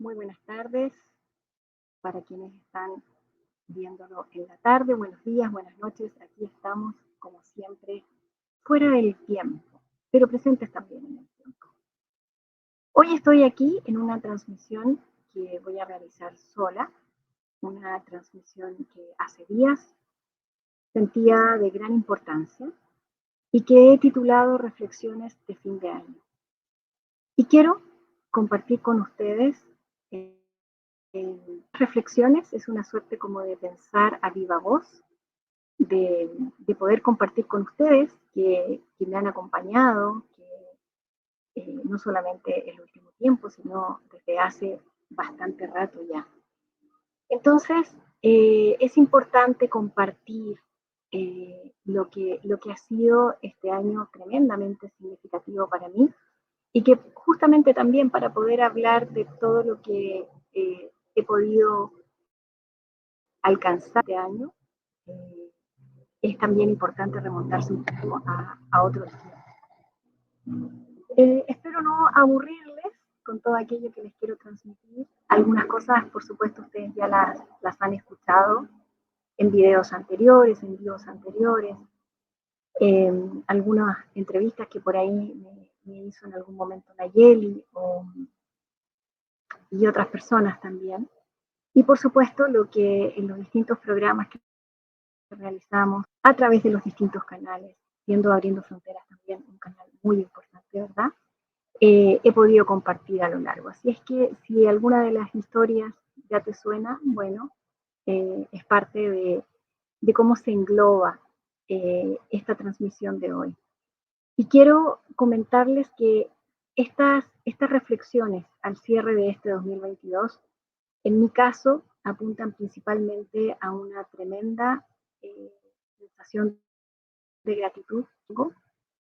Muy buenas tardes para quienes están viéndolo en la tarde. Buenos días, buenas noches. Aquí estamos, como siempre, fuera del tiempo, pero presentes también en el tiempo. Hoy estoy aquí en una transmisión que voy a realizar sola, una transmisión que hace días sentía de gran importancia y que he titulado Reflexiones de fin de año. Y quiero compartir con ustedes reflexiones, es una suerte como de pensar a viva voz, de poder compartir con ustedes que me han acompañado, que no solamente el último tiempo, sino desde hace bastante rato ya. Entonces, es importante compartir lo que ha sido este año tremendamente significativo para mí y que justamente también para poder hablar de todo lo que he podido alcanzar este año, eh, es también importante remontarse un poco a otros tiempos. Espero no aburrirles con todo aquello que les quiero transmitir. Algunas cosas, por supuesto, ustedes ya las han escuchado en videos anteriores, en videos anteriores, algunas entrevistas que por ahí me hizo en algún momento Nayeli y otras personas también. Y por supuesto, lo que en los distintos programas que realizamos a través de los distintos canales, siendo Abriendo Fronteras también un canal muy importante, ¿verdad? He podido compartir a lo largo. Así es que si alguna de las historias ya te suena, bueno, es parte de cómo se engloba esta transmisión de hoy. Y quiero comentarles que estas reflexiones al cierre de este 2022, en mi caso, apuntan principalmente a una tremenda sensación de gratitud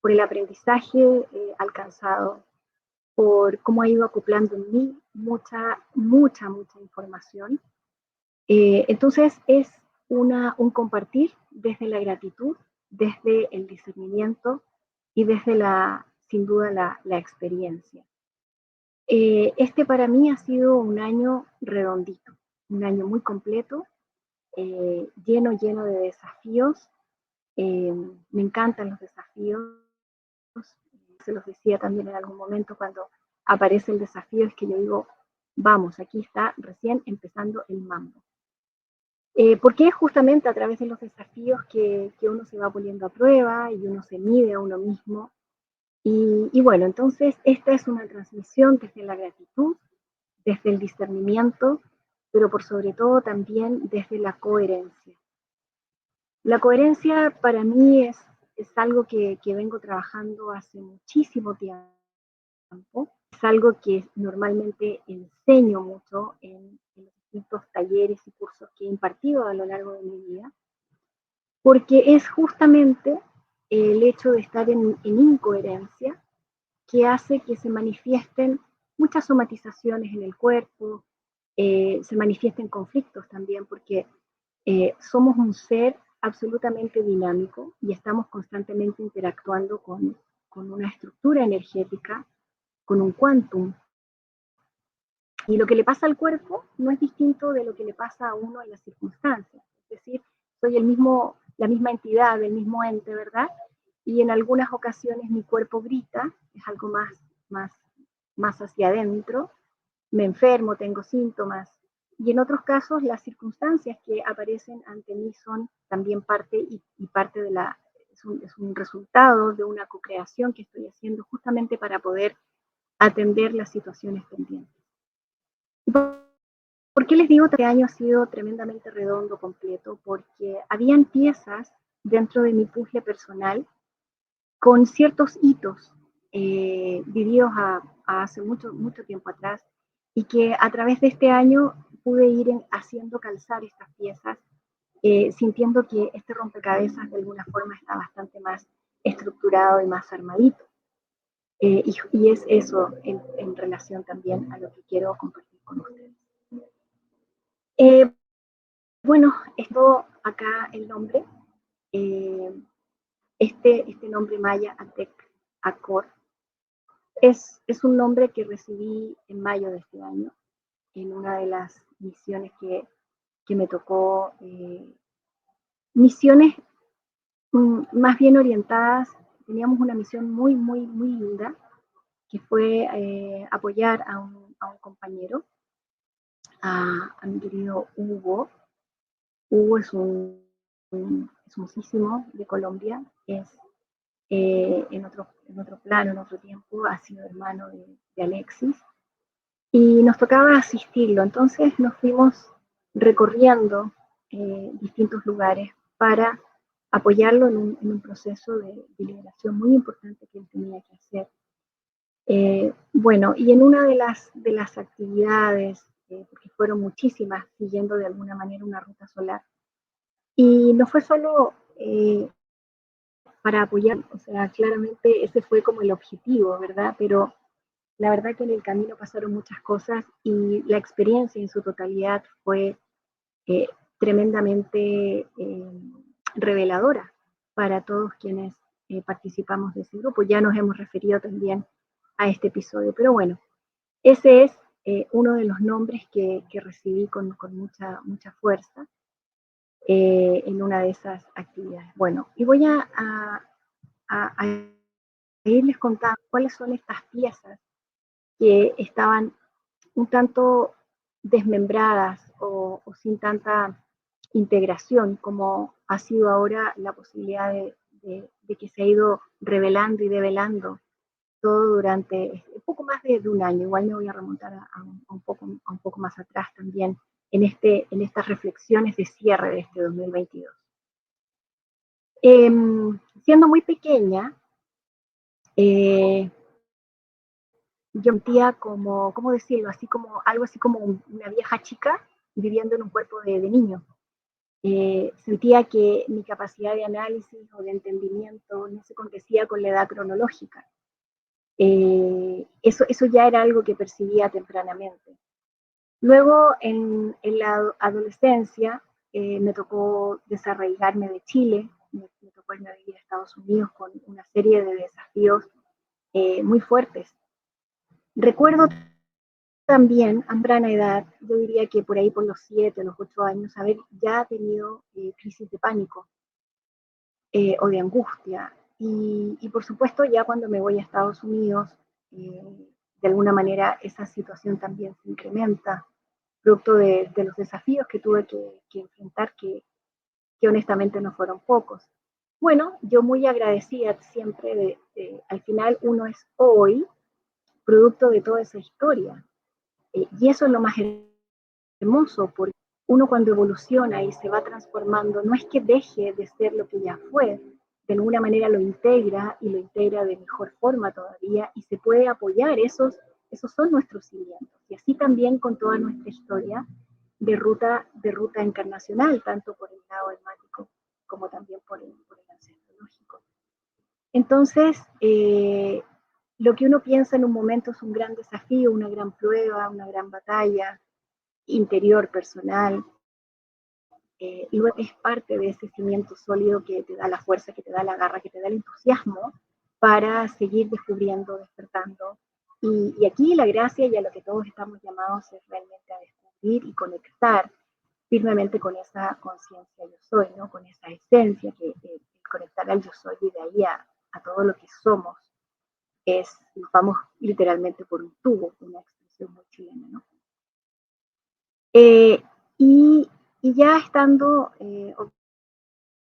por el aprendizaje alcanzado, por cómo ha ido acoplando en mí mucha información. Entonces es un compartir desde la gratitud, desde el discernimiento y desde sin duda, la experiencia. Este para mí ha sido un año redondito, un año muy completo, lleno de desafíos. Me encantan los desafíos. Se los decía también en algún momento cuando aparece el desafío, es que yo digo, vamos, aquí está recién empezando el mambo. Porque es justamente a través de los desafíos que uno se va poniendo a prueba y uno se mide a uno mismo. Y bueno, entonces esta es una transmisión desde la gratitud, desde el discernimiento, pero por sobre todo también desde la coherencia. La coherencia para mí es algo que vengo trabajando hace muchísimo tiempo. Es algo que normalmente enseño mucho en los distintos talleres y cursos que he impartido a lo largo de mi vida, porque es justamente el hecho de estar en incoherencia que hace que se manifiesten muchas somatizaciones en el cuerpo, se manifiesten conflictos también, porque somos un ser absolutamente dinámico y estamos constantemente interactuando con una estructura energética, con un quantum. Y lo que le pasa al cuerpo no es distinto de lo que le pasa a uno en las circunstancias. Es decir, soy la misma entidad, el mismo ente, ¿verdad? Y en algunas ocasiones mi cuerpo grita, es algo más hacia adentro, me enfermo, tengo síntomas. Y en otros casos las circunstancias que aparecen ante mí son también parte y parte de es un resultado de una co-creación que estoy haciendo justamente para poder atender las situaciones pendientes. ¿Por qué les digo que este año ha sido tremendamente redondo, completo? Porque habían piezas dentro de mi puzzle personal con ciertos hitos vividos hace mucho tiempo atrás y que a través de este año pude ir haciendo calzar estas piezas, sintiendo que este rompecabezas de alguna forma está bastante más estructurado y más armadito. Y es eso en relación también a lo que quiero compartir con ustedes. Bueno, esto acá el nombre, eh, este nombre maya, Atec Acor, es un nombre que recibí en mayo de este año, en una de las misiones que me tocó, misiones más bien orientadas. Teníamos una misión muy, muy, muy linda, que fue apoyar a un compañero, a mi querido Hugo. Hugo es un músico de Colombia, es en otro plano, en otro tiempo, ha sido hermano de Alexis, y nos tocaba asistirlo. Entonces nos fuimos recorriendo distintos lugares para apoyarlo en un proceso de liberación muy importante que él tenía que hacer. Bueno, y en una de las actividades, porque fueron muchísimas, siguiendo de alguna manera una ruta solar, y no fue solo para apoyar, o sea, claramente ese fue como el objetivo, ¿verdad? Pero la verdad que en el camino pasaron muchas cosas y la experiencia en su totalidad fue eh, tremendamente reveladora para todos quienes participamos de ese grupo. Ya nos hemos referido también a este episodio, pero bueno, ese es uno de los nombres que recibí con mucha fuerza en una de esas actividades. Bueno, y voy a irles contando cuáles son estas piezas que estaban un tanto desmembradas o sin tanta integración como ha sido ahora la posibilidad de que se ha ido revelando y develando todo durante un poco más de un año. Igual me voy a remontar a un poco más atrás también en estas reflexiones de cierre de este 2022. Siendo muy pequeña, eh, yo sentía como, ¿cómo decirlo? Así como, algo así como una vieja chica viviendo en un cuerpo de niño. Sentía que mi capacidad de análisis o de entendimiento no se condecía con la edad cronológica. Eso ya era algo que percibía tempranamente. Luego, en la adolescencia, me tocó desarraigarme de Chile, me tocó irme a vivir a Estados Unidos con una serie de desafíos muy fuertes. Recuerdo también, a temprana edad, yo diría que por ahí por los 7, los 8 años, haber ya tenido crisis de pánico o de angustia. Y por supuesto, ya cuando me voy a Estados Unidos, de alguna manera esa situación también se incrementa, producto de los desafíos que tuve que enfrentar, que honestamente no fueron pocos. Bueno, yo muy agradecida siempre al final uno es hoy producto de toda esa historia. Y eso es lo más hermoso, porque uno cuando evoluciona y se va transformando, no es que deje de ser lo que ya fue, de alguna manera lo integra y lo integra de mejor forma todavía y se puede apoyar, esos son nuestros cimientos. Y así también con toda nuestra historia de ruta encarnacional, tanto por el lado hermático como también por el ancestrológico. Entonces, lo que uno piensa en un momento es un gran desafío, una gran prueba, una gran batalla interior, personal, luego es parte de ese cimiento sólido que te da la fuerza, que te da la garra, que te da el entusiasmo para seguir descubriendo, despertando. Y aquí la gracia y a lo que todos estamos llamados es realmente a descubrir y conectar firmemente con esa conciencia yo soy, ¿no? Con esa esencia que conectar al yo soy y de ahí a todo lo que somos es, vamos literalmente por un tubo, una expresión muy chilena, ¿no? Eh, y, y, ya estando,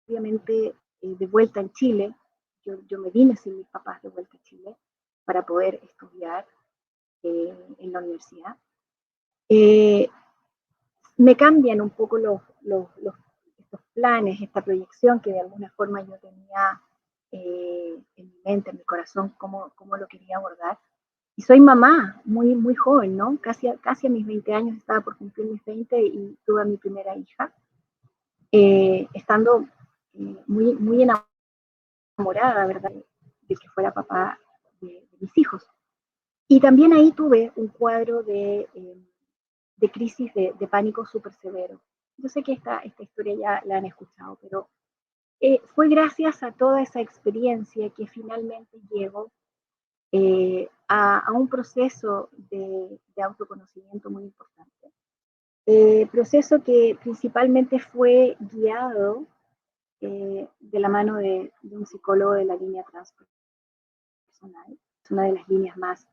obviamente, de vuelta en Chile, yo me vine sin mis papás de vuelta a Chile para poder estudiar en la universidad. Me cambian un poco estos planes, esta proyección que de alguna forma yo tenía en mi mente, en mi corazón, cómo lo quería abordar. Y soy mamá muy joven, ¿no? Casi a mis 20 años, estaba por cumplir mis 20 y tuve a mi primera hija, estando muy enamorada, ¿verdad? De que fuera papá de mis hijos. Y también ahí tuve un cuadro de crisis de pánico súper severo. Yo sé que esta historia ya la han escuchado, pero fue gracias a toda esa experiencia que finalmente llego a un proceso de autoconocimiento muy importante. Proceso que principalmente fue guiado de la mano de un psicólogo de la línea transpersonal. Es una de las líneas más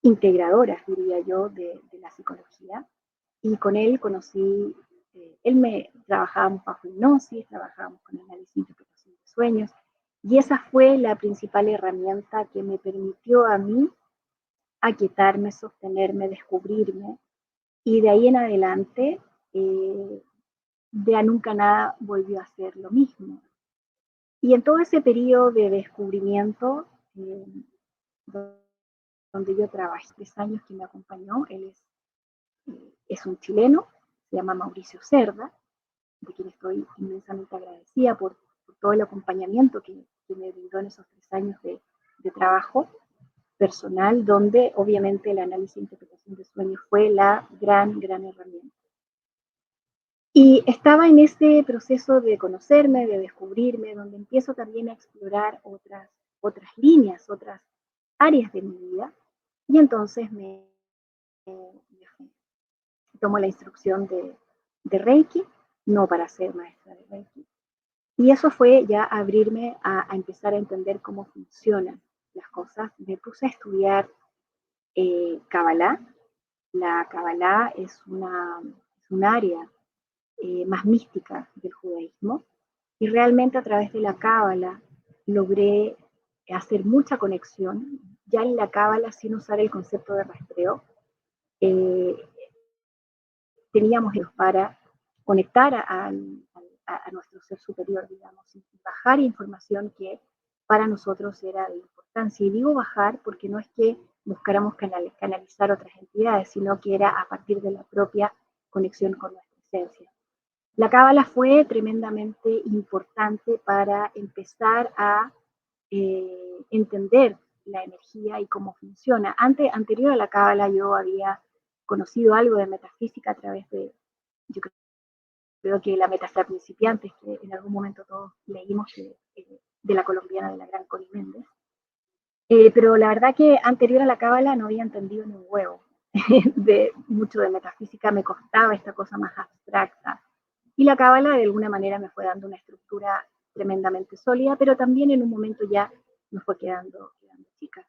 integradoras, diría yo, de la psicología. Y con él conocí, trabajábamos bajo hipnosis, trabajábamos con análisis e interpretación de sueños, y esa fue la principal herramienta que me permitió a mí aquietarme, sostenerme, descubrirme, y de ahí en adelante, de a nunca nada volvió a ser lo mismo. Y en todo ese periodo de descubrimiento, donde yo trabajé 3 años que me acompañó, él es un chileno, se llama Mauricio Cerda, de quien estoy inmensamente agradecida por todo el acompañamiento que me brindó en esos 3 años de trabajo personal, donde obviamente el análisis e interpretación de sueños fue la gran herramienta. Y estaba en ese proceso de conocerme, de descubrirme, donde empiezo también a explorar otras líneas, otras áreas de mi vida, y entonces me tomo la instrucción de Reiki, no para ser maestra de Reiki. Y eso fue ya abrirme a empezar a entender cómo funcionan las cosas. Me puse a estudiar Kabbalah. La Kabbalah es un área más mística del judaísmo, y realmente a través de la Cábala logré hacer mucha conexión, ya en la Cábala sin usar el concepto de rastreo. eh, Teníamos para conectar a nuestro ser superior, digamos, y bajar información que para nosotros era de importancia. Y digo bajar porque no es que buscáramos canalizar otras entidades, sino que era a partir de la propia conexión con nuestra esencia. La cábala fue tremendamente importante para empezar a entender la energía y cómo funciona. Anterior a la cábala yo había conocido algo de metafísica a través yo creo que la Metafísica principiantes, que en algún momento todos leímos de la colombiana, de la gran Connie Méndez. Pero la verdad que anterior a la cábala no había entendido ni un huevo mucho de metafísica, me costaba esta cosa más abstracta. Y la cábala de alguna manera me fue dando una estructura tremendamente sólida, pero también en un momento ya me fue quedando chica.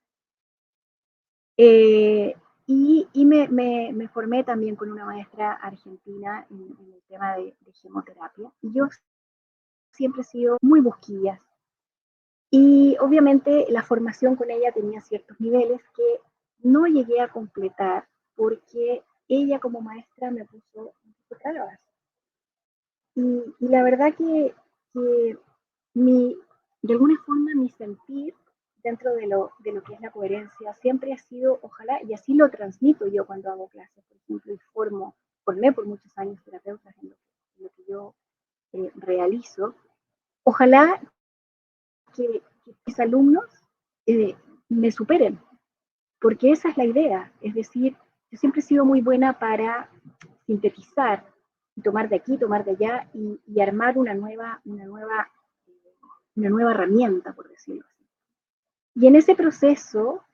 Y me formé también con una maestra argentina en el tema de gemoterapia. Y yo siempre he sido muy busquilla. Y obviamente la formación con ella tenía ciertos niveles que no llegué a completar porque ella como maestra me puso trabas. Y la verdad que de alguna forma mi sentir dentro de lo que es la coherencia siempre ha sido, ojalá, y así lo transmito yo cuando hago clases, por ejemplo, y formé por muchos años terapeutas en lo que yo realizo, ojalá que mis alumnos me superen, porque esa es la idea, es decir, yo siempre he sido muy buena para sintetizar, tomar de aquí, tomar de allá y armar una nueva herramienta, por decirlo así. Y en ese proceso,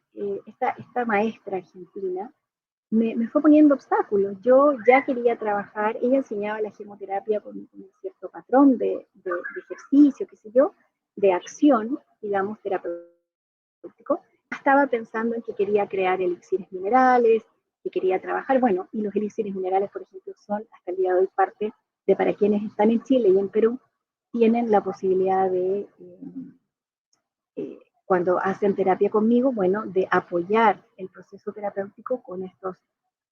esta maestra argentina me fue poniendo obstáculos. Yo ya quería trabajar, ella enseñaba la gemoterapia con un cierto patrón de ejercicio, qué sé yo, de acción, digamos, terapéutico. Estaba pensando en que quería crear elixires minerales, que quería trabajar, bueno, y los elixires minerales, por ejemplo, son hasta el día de hoy parte de para quienes están en Chile y en Perú, tienen la posibilidad de cuando hacen terapia conmigo, bueno, de apoyar el proceso terapéutico con estos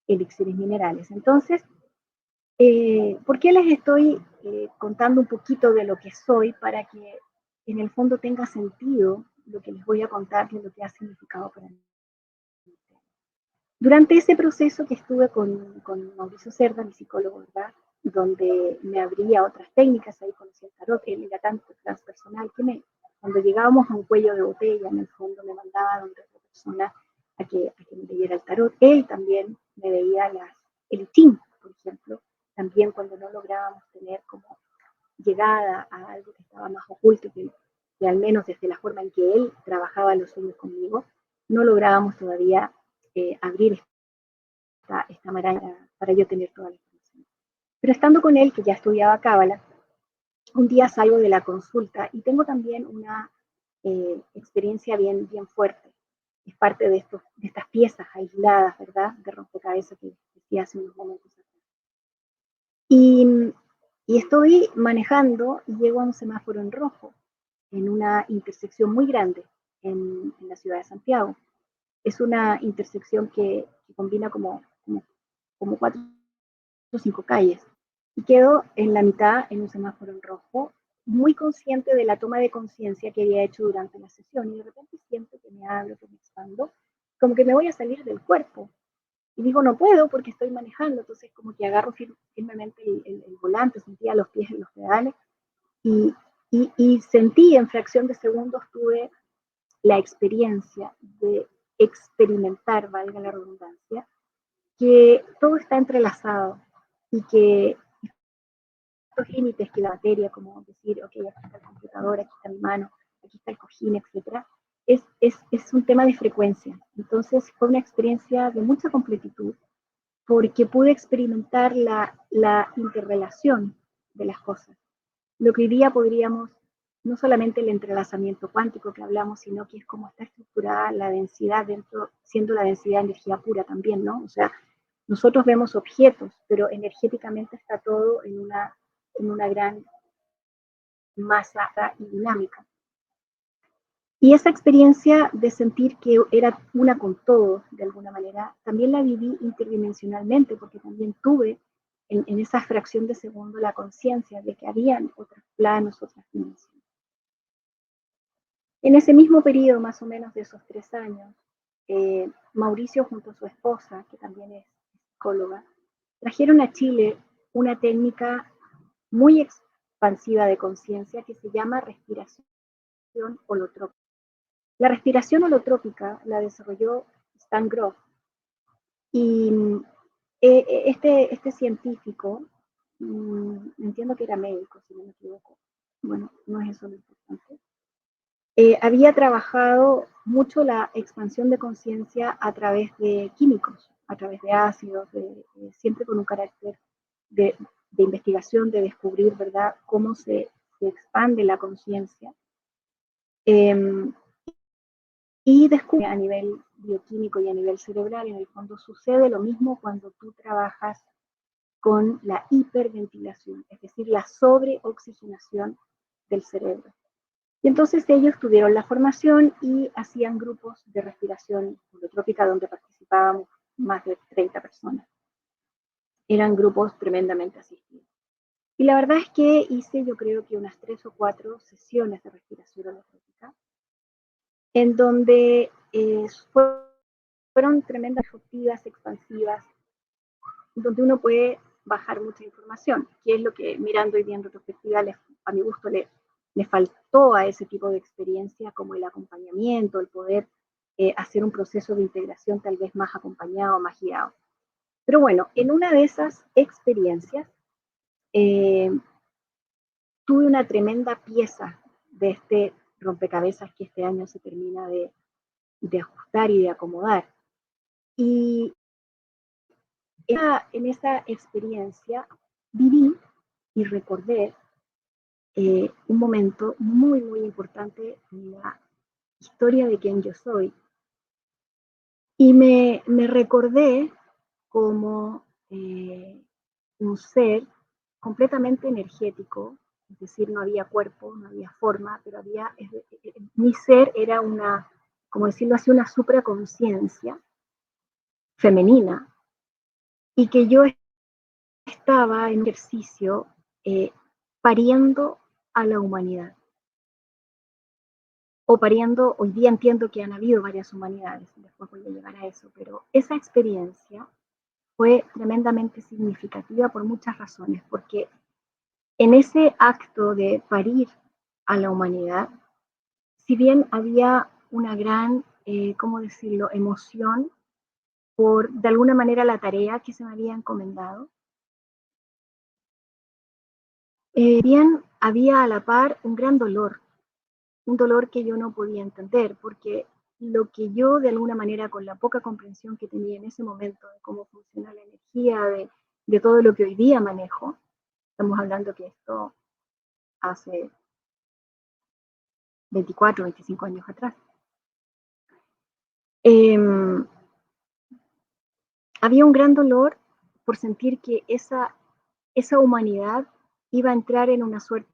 elixires minerales. Entonces, ¿por qué les estoy contando un poquito de lo que soy para que en el fondo tenga sentido lo que les voy a contar y lo que ha significado para mí? Durante ese proceso que estuve con Mauricio Cerda, mi psicólogo, ¿verdad? Donde me abría otras técnicas, ahí conocí el tarot, él era tanto transpersonal que cuando llegábamos a un cuello de botella, en el fondo me mandaba a donde otra persona a que me leyera el tarot. Él también me veía el chin, por ejemplo, también cuando no lográbamos tener como llegada a algo que estaba más oculto, que al menos desde la forma en que él trabajaba los sueños conmigo, no lográbamos todavía abrir esta maraña para yo tener toda la información. Pero estando con él, que ya estudiaba Cábala, un día salgo de la consulta y tengo también una experiencia bien, bien fuerte. Es parte de estas piezas aisladas, ¿verdad? De rompecabezas que decía hace unos momentos atrás. Y estoy manejando y llego a un semáforo en rojo, en una intersección muy grande en la ciudad de Santiago. Es una intersección que combina como 4 o 5 calles. Y quedo en la mitad en un semáforo en rojo, muy consciente de la toma de conciencia que había hecho durante la sesión. Y de repente siento que me abro, que me expando, como que me voy a salir del cuerpo. Y digo, no puedo porque estoy manejando. Entonces como que agarro firmemente el volante, sentía los pies en los pedales. Y sentí en fracción de segundos, tuve la experiencia de experimentar, valga la redundancia, que todo está entrelazado y que los límites que la materia, como decir, ok, aquí está el computador, aquí está mi mano, aquí está el cojín, etcétera, es un tema de frecuencia. Entonces fue una experiencia de mucha completitud porque pude experimentar la interrelación de las cosas. Lo que hoy día podríamos, no solamente el entrelazamiento cuántico que hablamos, sino que es como está estructurada la densidad dentro, siendo la densidad de energía pura también, ¿no? O sea, nosotros vemos objetos, pero energéticamente está todo en una gran masa y dinámica. Y esa experiencia de sentir que era una con todo, de alguna manera, también la viví interdimensionalmente, porque también tuve en esa fracción de segundo la conciencia de que habían otros planos, otras dimensiones. En ese mismo periodo, más o menos de esos 3 años, Mauricio junto a su esposa, que también es psicóloga, trajeron a Chile una técnica muy expansiva de conciencia que se llama respiración holotrópica. La respiración holotrópica la desarrolló Stan Grof y este científico, entiendo que era médico, si no me equivoco, bueno, no es eso lo importante, había trabajado mucho la expansión de conciencia a través de químicos, a través de ácidos, siempre con un carácter de, de, investigación, de descubrir, ¿verdad?, cómo se expande la conciencia. Y descubre a nivel bioquímico y a nivel cerebral, en el fondo sucede lo mismo cuando tú trabajas con la hiperventilación, es decir, la sobreoxigenación del cerebro. Y entonces ellos tuvieron la formación y hacían grupos de respiración holotrópica donde participábamos más de 30 personas. Eran grupos tremendamente asistidos. Y la verdad es que hice, yo creo que unas 3 o 4 sesiones de respiración holotrópica, en donde fueron tremendas efectivas, expansivas, donde uno puede bajar mucha información, que es lo que mirando hoy día en retrospectiva a mi gusto le faltó a ese tipo de experiencia, como el acompañamiento, el poder hacer un proceso de integración tal vez más acompañado, más guiado. Pero bueno, en una de esas experiencias tuve una tremenda pieza de este rompecabezas que este año se termina de ajustar y de acomodar. Y en esa experiencia viví y recordé un momento muy, muy importante en la historia de quién yo soy. Y me recordé como un ser completamente energético, es decir, no había cuerpo, no había forma, pero mi ser era una, como decirlo así, una supraconciencia femenina, y que yo estaba en un ejercicio pariendo a la humanidad. O pariendo, hoy día entiendo que han habido varias humanidades, después voy a llegar a eso, pero esa experiencia fue tremendamente significativa por muchas razones, porque en ese acto de parir a la humanidad, si bien había una gran, ¿cómo decirlo?, emoción por, de alguna manera, la tarea que se me había encomendado, bien había a la par un gran dolor, un dolor que yo no podía entender, porque lo que yo de alguna manera, con la poca comprensión que tenía en ese momento de cómo funciona la energía, de todo lo que hoy día manejo, estamos hablando que esto hace 24, 25 años atrás, había un gran dolor por sentir que esa humanidad iba a entrar en una suerte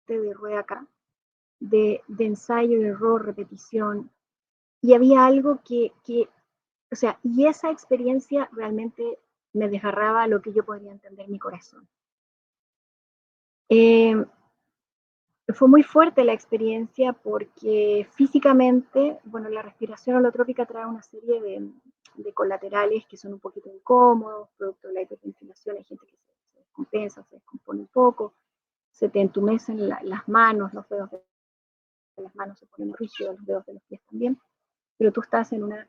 de rueda acá, de ensayo, error, repetición, y había algo o sea, y esa experiencia realmente me desgarraba lo que yo podría entender mi corazón. Fue muy fuerte la experiencia porque físicamente, bueno, la respiración holotrópica trae una serie de colaterales que son un poquito incómodos, producto de la hiperventilación. Hay gente que se descompensa, se descompone un poco, se te entumecen las manos, los dedos de las manos se ponen rígidos, los dedos de los pies también, pero tú estás en una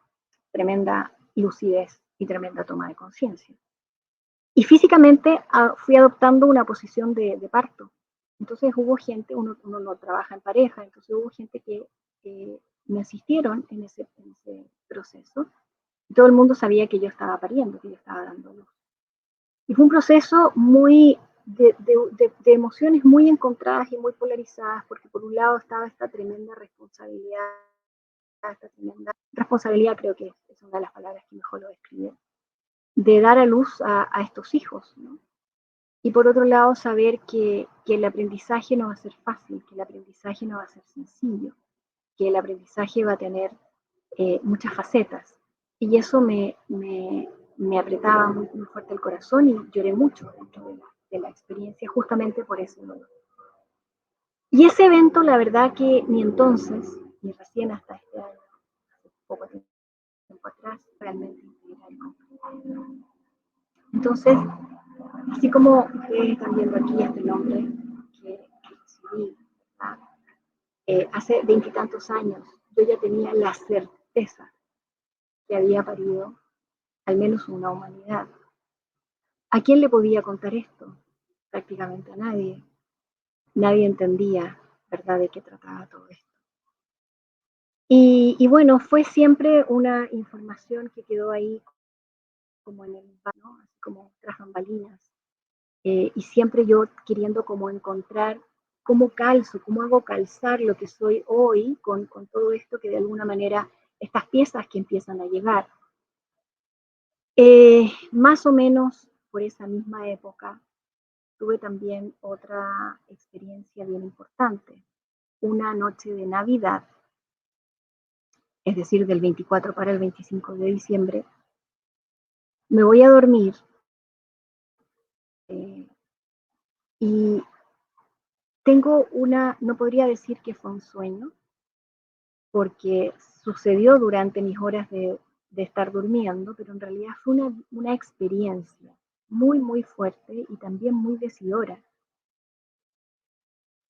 tremenda lucidez y tremenda toma de conciencia. Y físicamente fui adoptando una posición de parto. Entonces hubo gente, uno no trabaja en pareja, entonces hubo gente que me asistieron en ese proceso. Y todo el mundo sabía que yo estaba pariendo, que yo estaba dando luz. Y fue un proceso muy de emociones muy encontradas y muy polarizadas, porque por un lado estaba esta tremenda responsabilidad creo que es una de las palabras que mejor lo describe, de dar a luz a estos hijos, ¿no? Y por otro lado, saber que el aprendizaje no va a ser fácil, que el aprendizaje no va a ser sencillo, que el aprendizaje va a tener muchas facetas. Y eso me apretaba muy, muy fuerte el corazón y lloré mucho dentro de la experiencia justamente por ese dolor. Y ese evento, la verdad que ni entonces, ni recién hasta este año, hace poco tiempo atrás, realmente integra el conflicto. Entonces, así como ustedes están viendo aquí este nombre que recibí, hace veintitantos años, yo ya tenía la certeza que había parido al menos una humanidad. ¿A quién le podía contar esto? Prácticamente a nadie. Nadie entendía, ¿verdad?, de qué trataba todo esto. Y bueno, fue siempre una información que quedó ahí como en el, ¿no?, así como tras bambalinas. Y siempre yo queriendo como encontrar cómo calzo, cómo hago calzar lo que soy hoy con todo esto que de alguna manera, estas piezas que empiezan a llegar. Más o menos por esa misma época tuve también otra experiencia bien importante. Una noche de Navidad, es decir, del 24 para el 25 de diciembre, me voy a dormir y tengo no podría decir que fue un sueño, porque sucedió durante mis horas de estar durmiendo, pero en realidad fue una experiencia muy, muy fuerte y también muy decidora.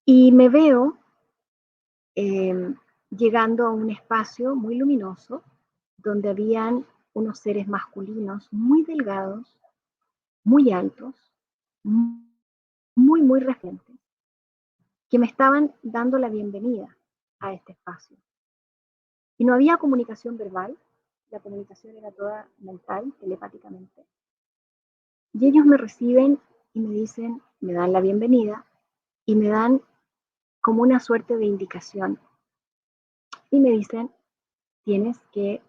Y me veo llegando a un espacio muy luminoso, donde habían unos seres masculinos muy delgados, muy altos, muy, muy recientes, que me estaban dando la bienvenida a este espacio. Y no había comunicación verbal, la comunicación era toda mental, telepáticamente. Y ellos me reciben y me dicen, me dan la bienvenida y me dan como una suerte de indicación. Y me dicen, tienes que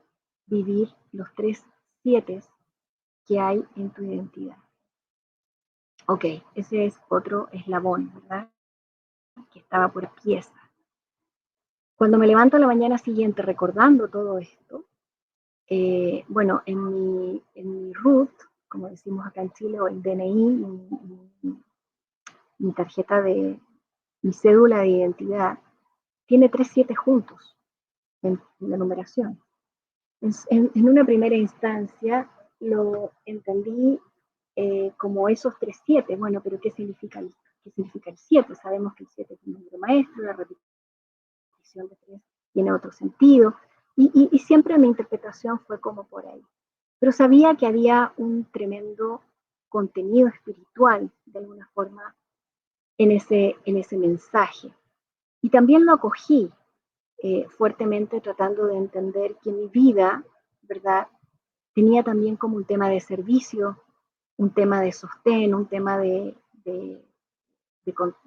vivir los 3 7 que hay en tu identidad. Ok, ese es otro eslabón, ¿verdad?, que estaba por pieza. Cuando me levanto la mañana siguiente recordando todo esto, bueno, en mi RUT, como decimos acá en Chile, o el DNI, mi tarjeta mi cédula de identidad, tiene 3 7 juntos en la numeración. En una primera instancia lo entendí como esos 3 7. Bueno, pero ¿qué significa el 7? Sabemos que el 7 es un número maestro, la repetición de 3 tiene otro sentido, y siempre mi interpretación fue como por ahí. Pero sabía que había un tremendo contenido espiritual, de alguna forma, en ese mensaje. Y también lo acogí. fuertemente tratando de entender que mi vida, ¿verdad?, tenía también como un tema de servicio, un tema de sostén, un tema de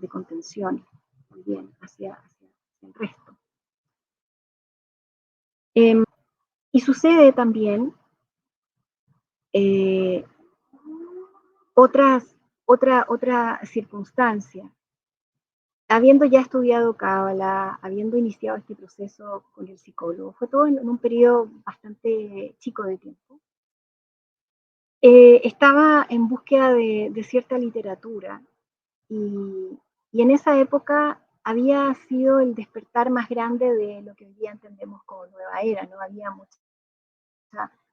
contención también hacia el resto. Y sucede también otra circunstancia. Habiendo ya estudiado Cábala, habiendo iniciado este proceso con el psicólogo, fue todo en un periodo bastante chico de tiempo. Estaba en búsqueda de cierta literatura y en esa época había sido el despertar más grande de lo que hoy día entendemos como nueva era, ¿no? Había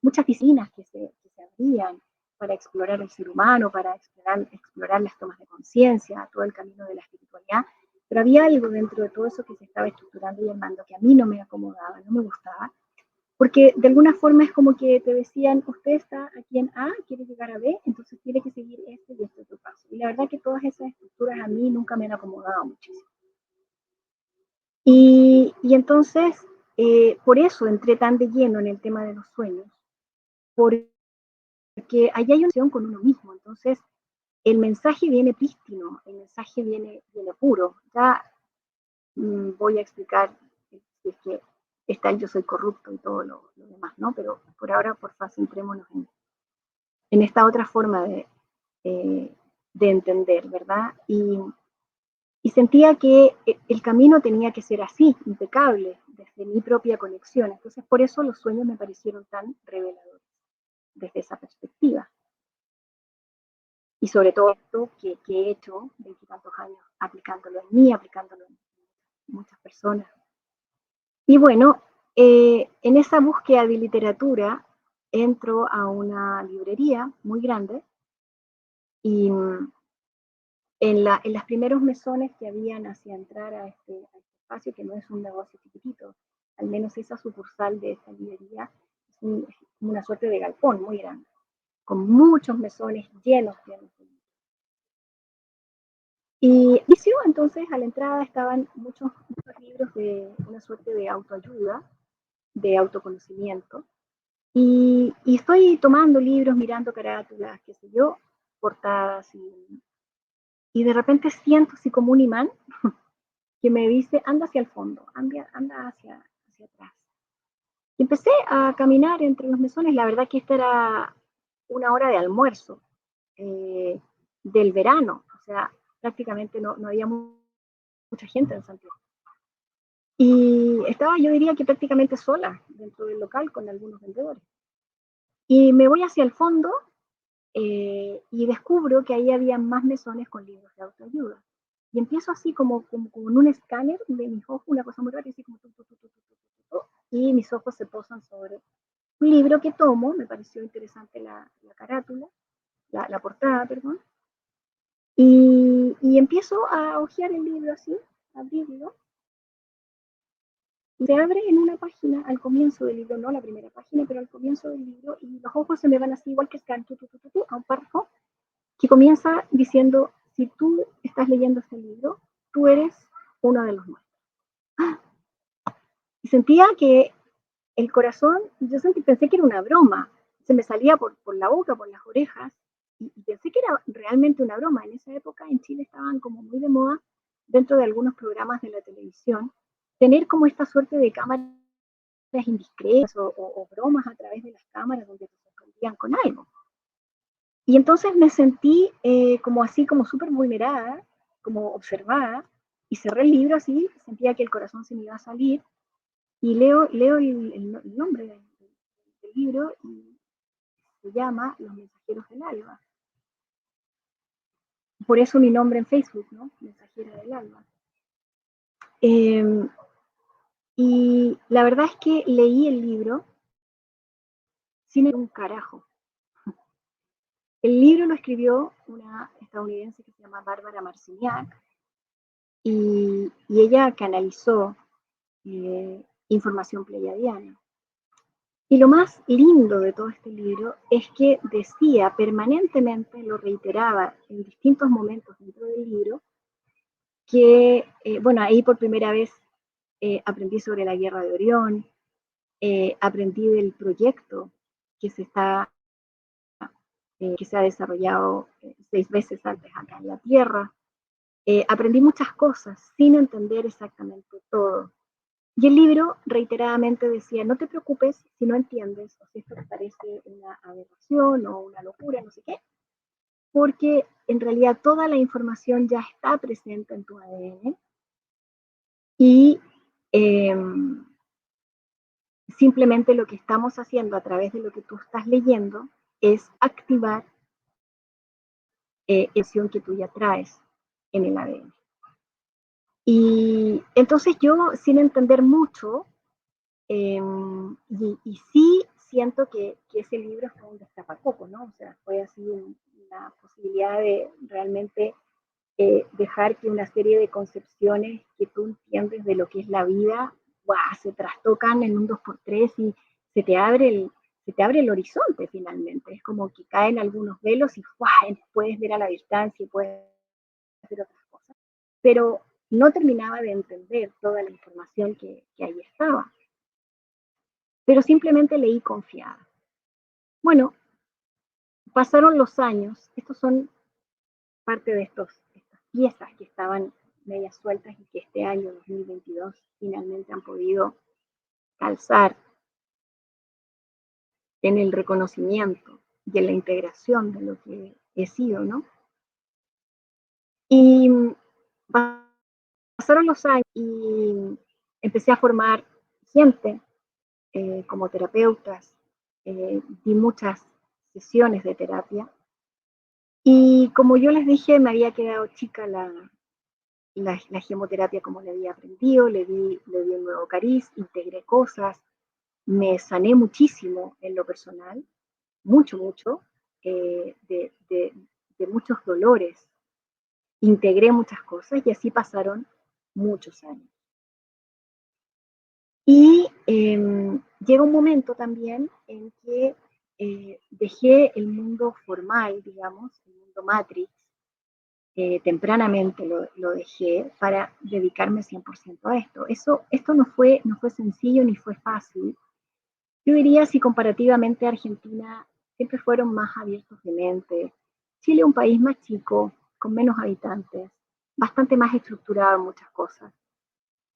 muchas disciplinas que se abrían para explorar el ser humano, para explorar las tomas de conciencia, todo el camino de la espiritualidad, pero había algo dentro de todo eso que se estaba estructurando y armando que a mí no me acomodaba, no me gustaba, porque de alguna forma es como que te decían, usted está aquí en A, quiere llegar a B, entonces tiene que seguir este y este otro paso. Y la verdad que todas esas estructuras a mí nunca me han acomodado muchísimo. Y entonces, por eso entré tan de lleno en el tema de los sueños, porque ahí hay una conexión con uno mismo. Entonces, el mensaje viene prístino, el mensaje viene puro. Ya voy a explicar si es que está el yo soy corrupto y todo lo demás, ¿no? Pero por ahora, porfa, centrémonos en esta otra forma de entender, ¿verdad? Y sentía que el camino tenía que ser así, impecable, desde mi propia conexión. Entonces, por eso los sueños me parecieron tan reveladores, desde esa perspectiva. Y sobre todo esto que he hecho 20 y tantos años aplicándolo en mí, aplicándolo en muchas personas. Y bueno, en esa búsqueda de literatura entro a una librería muy grande y en los primeros mesones que habían hacia entrar a este espacio, que no es un negocio chiquitito, al menos esa sucursal de esta librería es una suerte de galpón muy grande, con muchos mesones llenos de libros. Y entonces a la entrada estaban muchos libros de una suerte de autoayuda, de autoconocimiento, y estoy tomando libros, mirando carátulas, qué sé yo, portadas, y de repente siento así como un imán que me dice, anda hacia el fondo, anda hacia atrás. Y empecé a caminar entre los mesones, la verdad que esta era una hora de almuerzo del verano, o sea, prácticamente no había mucha gente en Santiago. Y estaba, yo diría que prácticamente sola dentro del local con algunos vendedores. Y me voy hacia el fondo y descubro que ahí había más mesones con libros de autoayuda. Y empiezo así como en un escáner de mis ojos, una cosa muy rara, así como y mis ojos se posan sobre un libro que tomo, me pareció interesante la carátula, la portada, perdón, y empiezo a hojear el libro así, a abrirlo, y se abre en una página al comienzo del libro, no la primera página, pero al comienzo del libro, y los ojos se me van así igual que scan, a un párrafo que comienza diciendo, si tú estás leyendo este libro, tú eres uno de los nuestros. Y sentía que el corazón, pensé que era una broma, se me salía por la boca, por las orejas, y pensé que era realmente una broma. En esa época en Chile estaban como muy de moda, dentro de algunos programas de la televisión, tener como esta suerte de cámaras indiscretas o bromas a través de las cámaras donde se sorprendían con algo. Y entonces me sentí como así, como súper vulnerada, como observada, y cerré el libro así, sentía que el corazón se me iba a salir, y leo el nombre del libro y se llama Los Mensajeros del Alba. Por eso mi nombre en Facebook, ¿no? Mensajera del Alba. Y la verdad es que leí el libro sin un carajo. El libro lo escribió una estadounidense que se llama Bárbara Marciniak y ella canalizó información pleiadiana. Y lo más lindo de todo este libro es que decía permanentemente, lo reiteraba en distintos momentos dentro del libro, que, bueno, ahí por primera vez aprendí sobre la guerra de Orión, aprendí del proyecto que que se ha desarrollado 6 veces antes acá en la Tierra. Aprendí muchas cosas sin entender exactamente todo. Y el libro reiteradamente decía, no te preocupes si no entiendes o si esto te parece una aberración o una locura, no sé qué, porque en realidad toda la información ya está presente en tu ADN y eh, simplemente lo que estamos haciendo a través de lo que tú estás leyendo es activar acción que tú ya traes en el ADN. Y entonces yo, sin entender mucho, y sí siento que ese libro fue un destapacoco, ¿no? O sea, fue así una posibilidad de realmente dejar que una serie de concepciones que tú entiendes de lo que es la vida, ¡guau!, se trastocan en un 2x3 y se te abre el horizonte finalmente. Es como que caen algunos velos y ¡guau!, puedes ver a la distancia y puedes hacer otras cosas. Pero no terminaba de entender toda la información que ahí estaba. Pero simplemente leí confiada. Bueno, pasaron los años, estos son parte de estas piezas que estaban medias sueltas y que este año 2022 finalmente han podido calzar en el reconocimiento y en la integración de lo que he sido, ¿no? Y pasaron los años y empecé a formar gente como terapeutas, di muchas sesiones de terapia y como yo les dije, me había quedado chica la gemoterapia como le había aprendido, le di un nuevo cariz, integré cosas, me sané muchísimo en lo personal, mucho, mucho, de muchos dolores, integré muchas cosas y así pasaron muchos años. Y llega un momento también en que dejé el mundo formal, digamos, el mundo Matrix, tempranamente lo dejé para dedicarme 100% a esto. Esto no fue sencillo ni fue fácil. Yo diría si comparativamente a Argentina siempre fueron más abiertos de mente. Chile es un país más chico, con menos habitantes, bastante más estructurado en muchas cosas.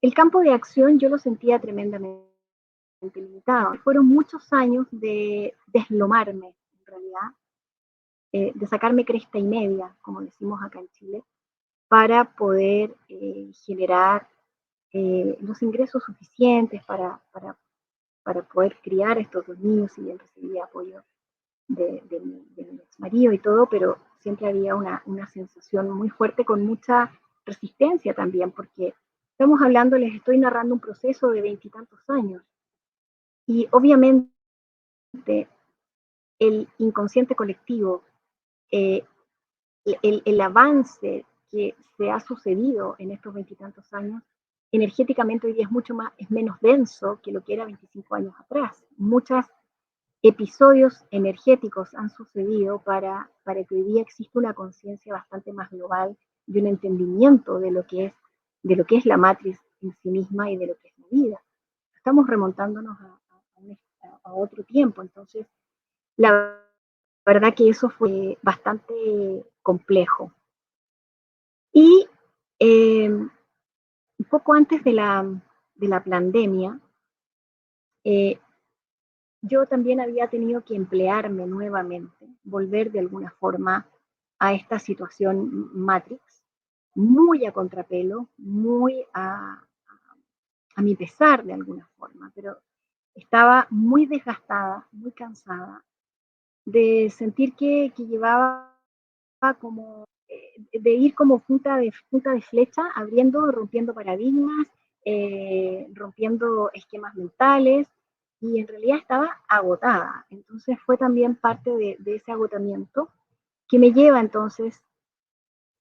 El campo de acción yo lo sentía tremendamente limitado. Fueron muchos años de deslomarme, en realidad, de sacarme cresta y media, como decimos acá en Chile, para poder generar los ingresos suficientes para poder criar estos dos niños, si bien recibía apoyo de mi ex marido y todo, pero siempre había una sensación muy fuerte con mucha resistencia también, porque estamos hablando, les estoy narrando un proceso de 20 y tantos años, y obviamente el inconsciente colectivo, eh, el avance que se ha sucedido en estos 20 y tantos años, energéticamente hoy día es menos denso que lo que era 25 años atrás. Muchos episodios energéticos han sucedido para que hoy día exista una conciencia bastante más global y un entendimiento de lo que es la matriz en sí misma y de lo que es la vida. Estamos remontándonos a otro tiempo, entonces la verdad que eso fue bastante complejo. Y un poco antes de la pandemia, eh, yo también había tenido que emplearme nuevamente, volver de alguna forma a esta situación Matrix, muy a contrapelo, muy a mi pesar de alguna forma, pero estaba muy desgastada, muy cansada de sentir que llevaba como de ir como punta de flecha, abriendo, rompiendo paradigmas, rompiendo esquemas mentales, y en realidad estaba agotada. Entonces fue también parte de ese agotamiento que me lleva entonces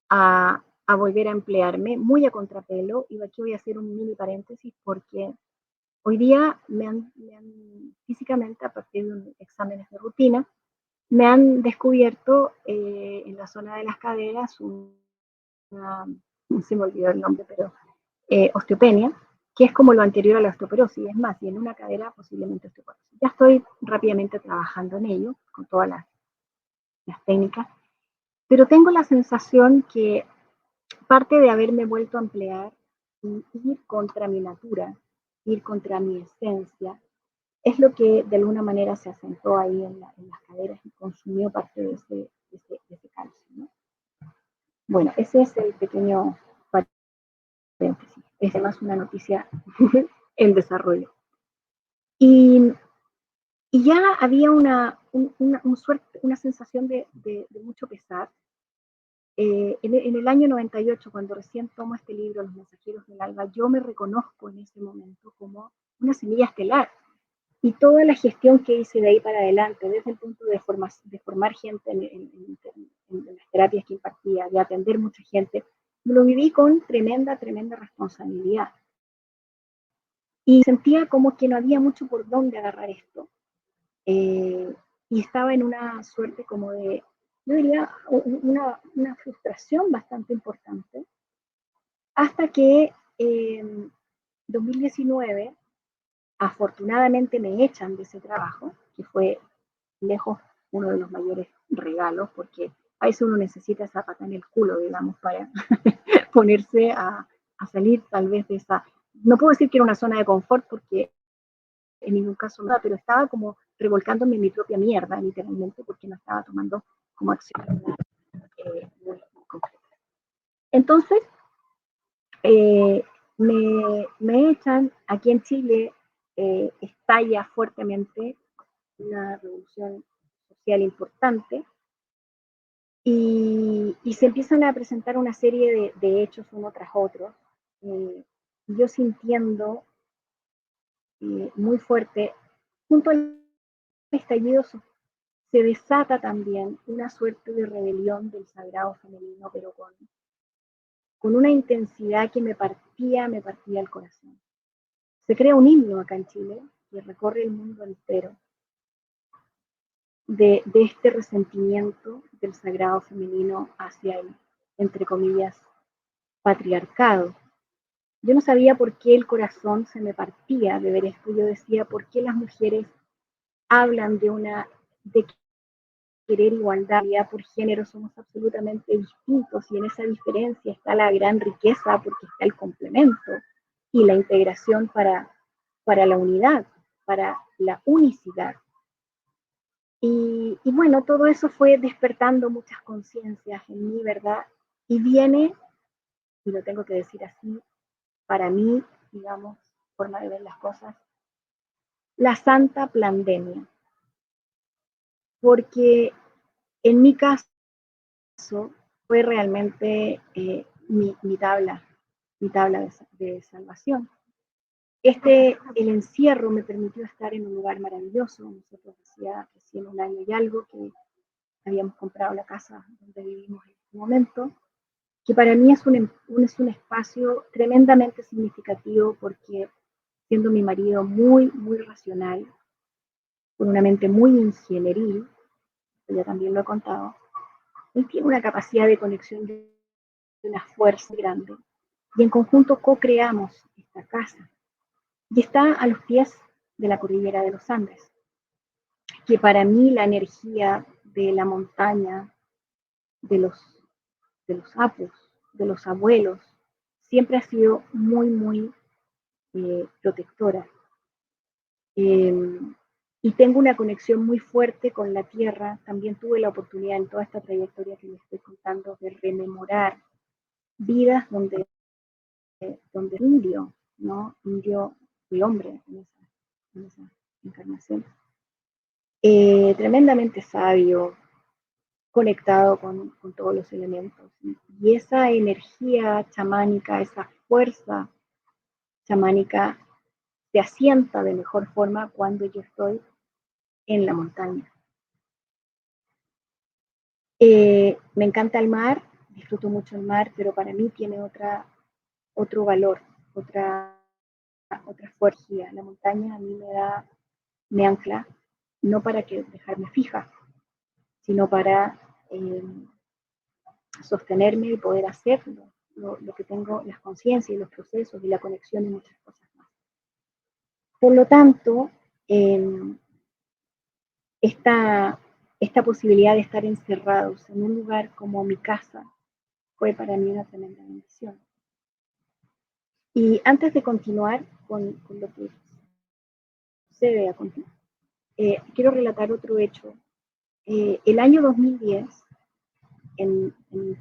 a volver a emplearme muy a contrapelo, y aquí voy a hacer un mini paréntesis porque hoy día físicamente, a partir de exámenes de rutina, me han descubierto en la zona de las caderas una, se me olvidó el nombre, pero osteopenia, que es como lo anterior a la osteoporosis, es más, y en una cadera posiblemente osteoporosis. Ya estoy rápidamente trabajando en ello, con todas las técnicas, pero tengo la sensación que parte de haberme vuelto a emplear y ir contra mi natura, ir contra mi esencia, es lo que de alguna manera se asentó ahí en las caderas y consumió parte de ese calcio, ¿no? Bueno, ese es el pequeño paréntesis. Es además una noticia en desarrollo. Y, y ya había una sensación de mucho pesar. En el año 98, cuando recién tomo este libro, Los Mensajeros del Alba, yo me reconozco en ese momento como una semilla estelar. Y toda la gestión que hice de ahí para adelante, desde el punto de formar gente en las terapias que impartía, de atender mucha gente, lo viví con tremenda responsabilidad. Y sentía como que no había mucho por dónde agarrar esto. Y estaba en una suerte como de, yo diría, una frustración bastante importante, hasta que en 2019, afortunadamente me echan de ese trabajo, que fue lejos uno de los mayores regalos, porque a veces uno necesita esa pata en el culo, digamos, para ponerse a salir tal vez de esa, no puedo decir que era una zona de confort, porque en ningún caso nada, pero estaba como revolcándome en mi propia mierda, literalmente, porque no estaba tomando como acción muy concreta. Entonces, eh, me echan, aquí en Chile estalla fuertemente una revolución social importante, y se empiezan a presentar una serie de hechos uno tras otro, yo sintiendo muy fuerte, junto al estallido se desata también una suerte de rebelión del sagrado femenino, pero con una intensidad que me partía el corazón. Se crea un himno acá en Chile que recorre el mundo entero de este resentimiento del sagrado femenino hacia el, entre comillas, patriarcado. Yo no sabía por qué el corazón se me partía de ver esto. Yo decía, ¿por qué las mujeres hablan de querer igualdad? Ya por género somos absolutamente distintos, y en esa diferencia está la gran riqueza, porque está el complemento y la integración para la unidad, para la unicidad. Y bueno, todo eso fue despertando muchas conciencias en mí, ¿verdad? Y viene, y lo tengo que decir así, para mí, digamos, forma de ver las cosas, la santa pandemia. Porque en mi caso fue realmente mi tabla de salvación. El encierro me permitió estar en un lugar maravilloso. Nosotros hacía recién un año y algo que habíamos comprado la casa donde vivimos en este momento, que para mí es un espacio tremendamente significativo, porque siendo mi marido muy racional, con una mente muy ingenieril, ella también lo ha contado, él tiene una capacidad de conexión de una fuerza grande, y en conjunto co-creamos esta casa, y está a los pies de la cordillera de los Andes, que para mí la energía de la montaña, de los apus, de los abuelos, siempre ha sido muy protectora. Eh, y tengo una conexión muy fuerte con la tierra. También tuve la oportunidad en toda esta trayectoria que les estoy contando de rememorar vidas donde indio, ¿no? Indio y hombre en esa encarnación. Tremendamente sabio, conectado con todos los elementos. Y esa energía chamánica, esa fuerza chamánica, se asienta de mejor forma cuando yo estoy en la montaña. Me encanta el mar, disfruto mucho el mar, pero para mí tiene otro valor, otra fuerza. La montaña a mí me ancla, no para dejarme fija, sino para sostenerme y poder hacer lo que tengo, las conciencias y los procesos y la conexión y muchas cosas. Por lo tanto, eh, esta, esta posibilidad de estar encerrados en un lugar como mi casa fue para mí una tremenda bendición. Y antes de continuar con lo que sucede a continuación, quiero relatar otro hecho. El año 2010, en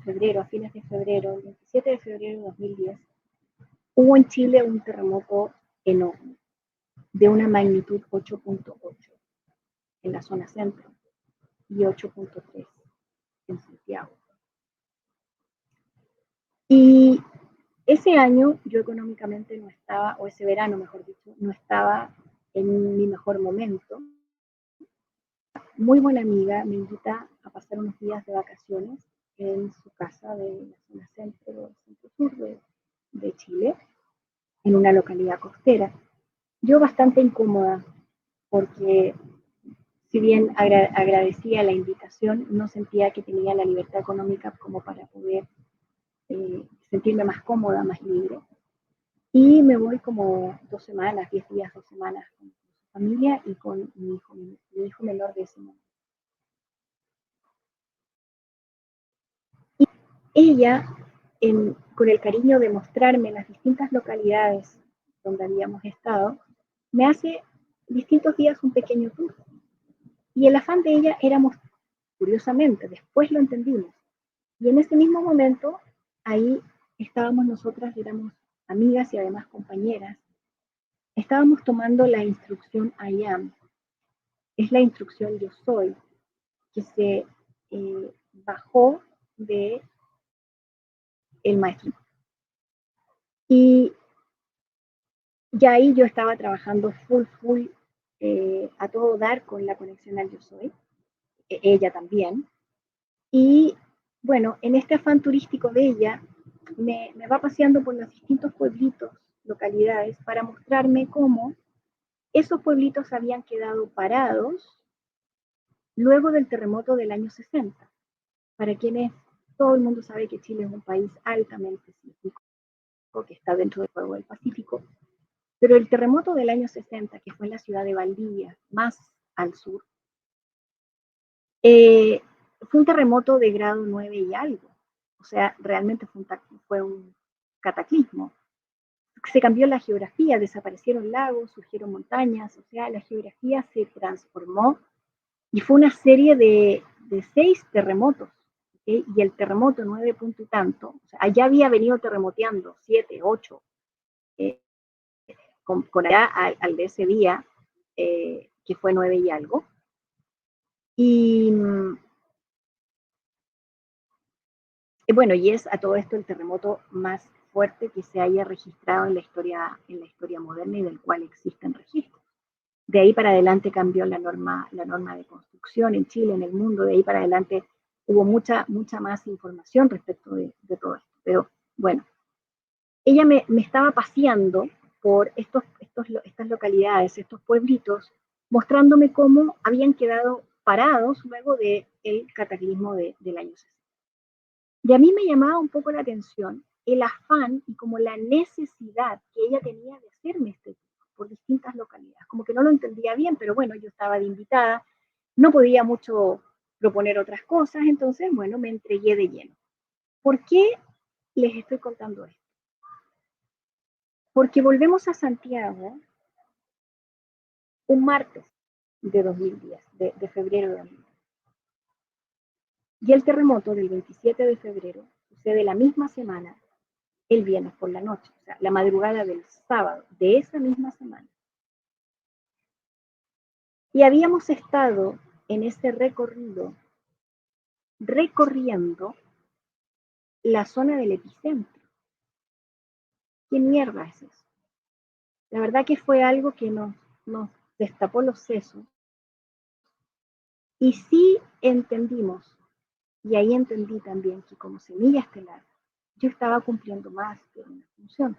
febrero, a fines de febrero, el 27 de febrero de 2010, hubo en Chile un terremoto enorme, de una magnitud 8.8 en la zona centro y 8.3 en Santiago. Y ese año yo económicamente no estaba, o ese verano mejor dicho, no estaba en mi mejor momento. Muy buena amiga me invita a pasar unos días de vacaciones en su casa de la zona centro-sur de Chile, en una localidad costera. Yo bastante incómoda porque si bien agradecía la invitación, no sentía que tenía la libertad económica como para poder sentirme más cómoda, más libre. Y me voy como 2 semanas, 10 días, 2 semanas con su familia y con mi hijo menor de ese momento. Y ella, con el cariño de mostrarme las distintas localidades donde habíamos estado, me hace distintos días un pequeño tour. Y el afán de ella éramos, curiosamente, después lo entendimos. Y en ese mismo momento, ahí estábamos nosotras, éramos amigas y además compañeras. Estábamos tomando la instrucción I am, es la instrucción yo soy, que se bajó de el maestro. Y ya ahí yo estaba trabajando full, a todo dar con la conexión al yo soy, ella también. Y bueno, en este afán turístico de ella, me va paseando por los distintos pueblitos, localidades, para mostrarme cómo esos pueblitos habían quedado parados luego del terremoto del año 60. Para quienes todo el mundo sabe que Chile es un país altamente sísmico, que está dentro del fuego del Pacífico, pero el terremoto del año 60, que fue en la ciudad de Valdivia, más al sur, eh, fue un terremoto de grado 9 y algo. O sea, realmente fue un cataclismo. Se cambió la geografía, desaparecieron lagos, surgieron montañas, o sea, la geografía se transformó y fue una serie de 6 terremotos. ¿Okay? Y el terremoto 9 punto y tanto, o sea, allá había venido terremoteando 7, 8, con allá al de ese día, que fue 9 y algo. Y bueno, y es a todo esto el terremoto más fuerte que se haya registrado en la historia moderna y del cual existen registros. De ahí para adelante cambió la norma de construcción en Chile, en el mundo, de ahí para adelante hubo mucha más información respecto de todo esto. Pero bueno, ella me estaba paseando por estas localidades, estos pueblitos, mostrándome cómo habían quedado parados luego del cataclismo del año 60. Y a mí me llamaba un poco la atención el afán y como la necesidad que ella tenía de hacerme este tour por distintas localidades. Como que no lo entendía bien, pero bueno, yo estaba de invitada, no podía mucho proponer otras cosas, entonces, bueno, me entregué de lleno. ¿Por qué les estoy contando esto? Porque volvemos a Santiago un martes de 2010, de febrero de 2010. Y el terremoto del 27 de febrero sucede la misma semana, el viernes por la noche, o sea, la madrugada del sábado de esa misma semana. Y habíamos estado en ese recorrido, recorriendo la zona del epicentro. ¿Qué mierda es eso? La verdad que fue algo que nos destapó los sesos. Y sí entendimos, y ahí entendí también que como semilla estelar, yo estaba cumpliendo más de una función.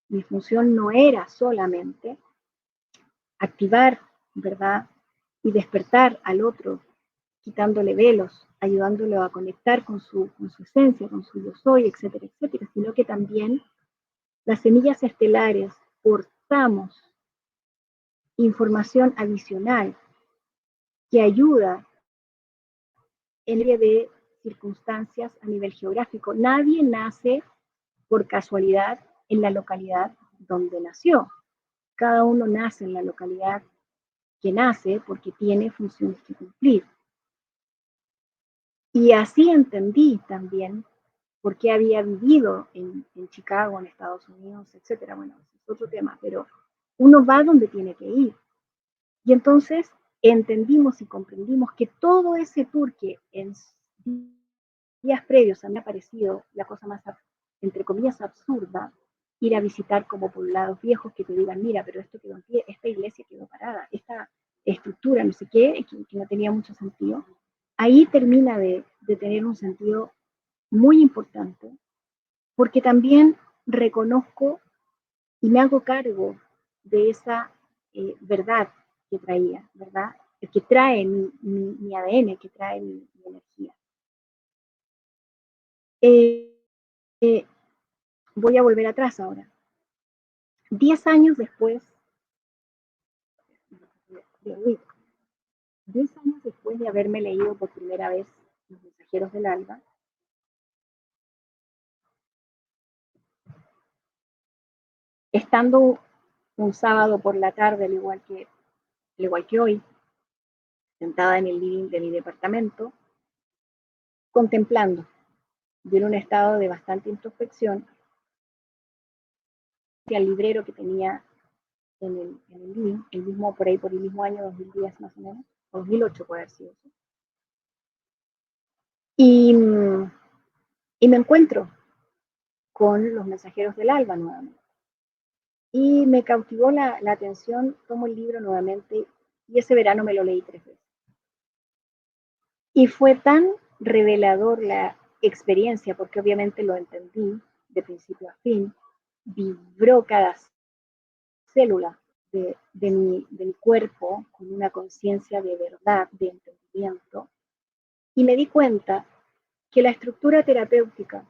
Mi función no era solamente activar, ¿verdad? Y despertar al otro, quitándole velos, ayudándolo a conectar con su esencia, con su yo soy, etcétera, etcétera, sino que también las semillas estelares portamos información adicional que ayuda en área de circunstancias a nivel geográfico. Nadie nace por casualidad en la localidad donde nació. Cada uno nace en la localidad que nace porque tiene funciones que cumplir. Y así entendí también por qué había vivido en Chicago, en Estados Unidos, etcétera. Bueno, ese es otro tema, pero uno va donde tiene que ir. Y entonces entendimos y comprendimos que todo ese tour que en días previos a mí me ha parecido la cosa más, entre comillas, absurda, ir a visitar como poblados viejos que te digan, mira, pero esto quedó en pie, esta iglesia quedó parada, esta estructura, no sé qué, que no tenía mucho sentido, ahí termina de tener un sentido muy importante, porque también reconozco y me hago cargo de esa verdad que traía, ¿verdad? Que trae mi ADN, que trae mi energía. Eh, voy a volver atrás ahora. 10 años después, 10 años después de haberme leído por primera vez Los Mensajeros del Alba, estando un sábado por la tarde, al igual que hoy, sentada en el living de mi departamento, contemplando, yo en un estado de bastante introspección, al librero que tenía en el living, el mismo, por ahí por el mismo año, 2010 más o menos, o 2008 puede haber sido eso. Y, y me encuentro con Los Mensajeros del Alba nuevamente. Y me cautivó la atención, tomo el libro nuevamente y ese verano me lo leí 3 veces. Y fue tan revelador la experiencia, porque obviamente lo entendí de principio a fin, vibró cada célula de mi cuerpo con una conciencia de verdad, de entendimiento, y me di cuenta que la estructura terapéutica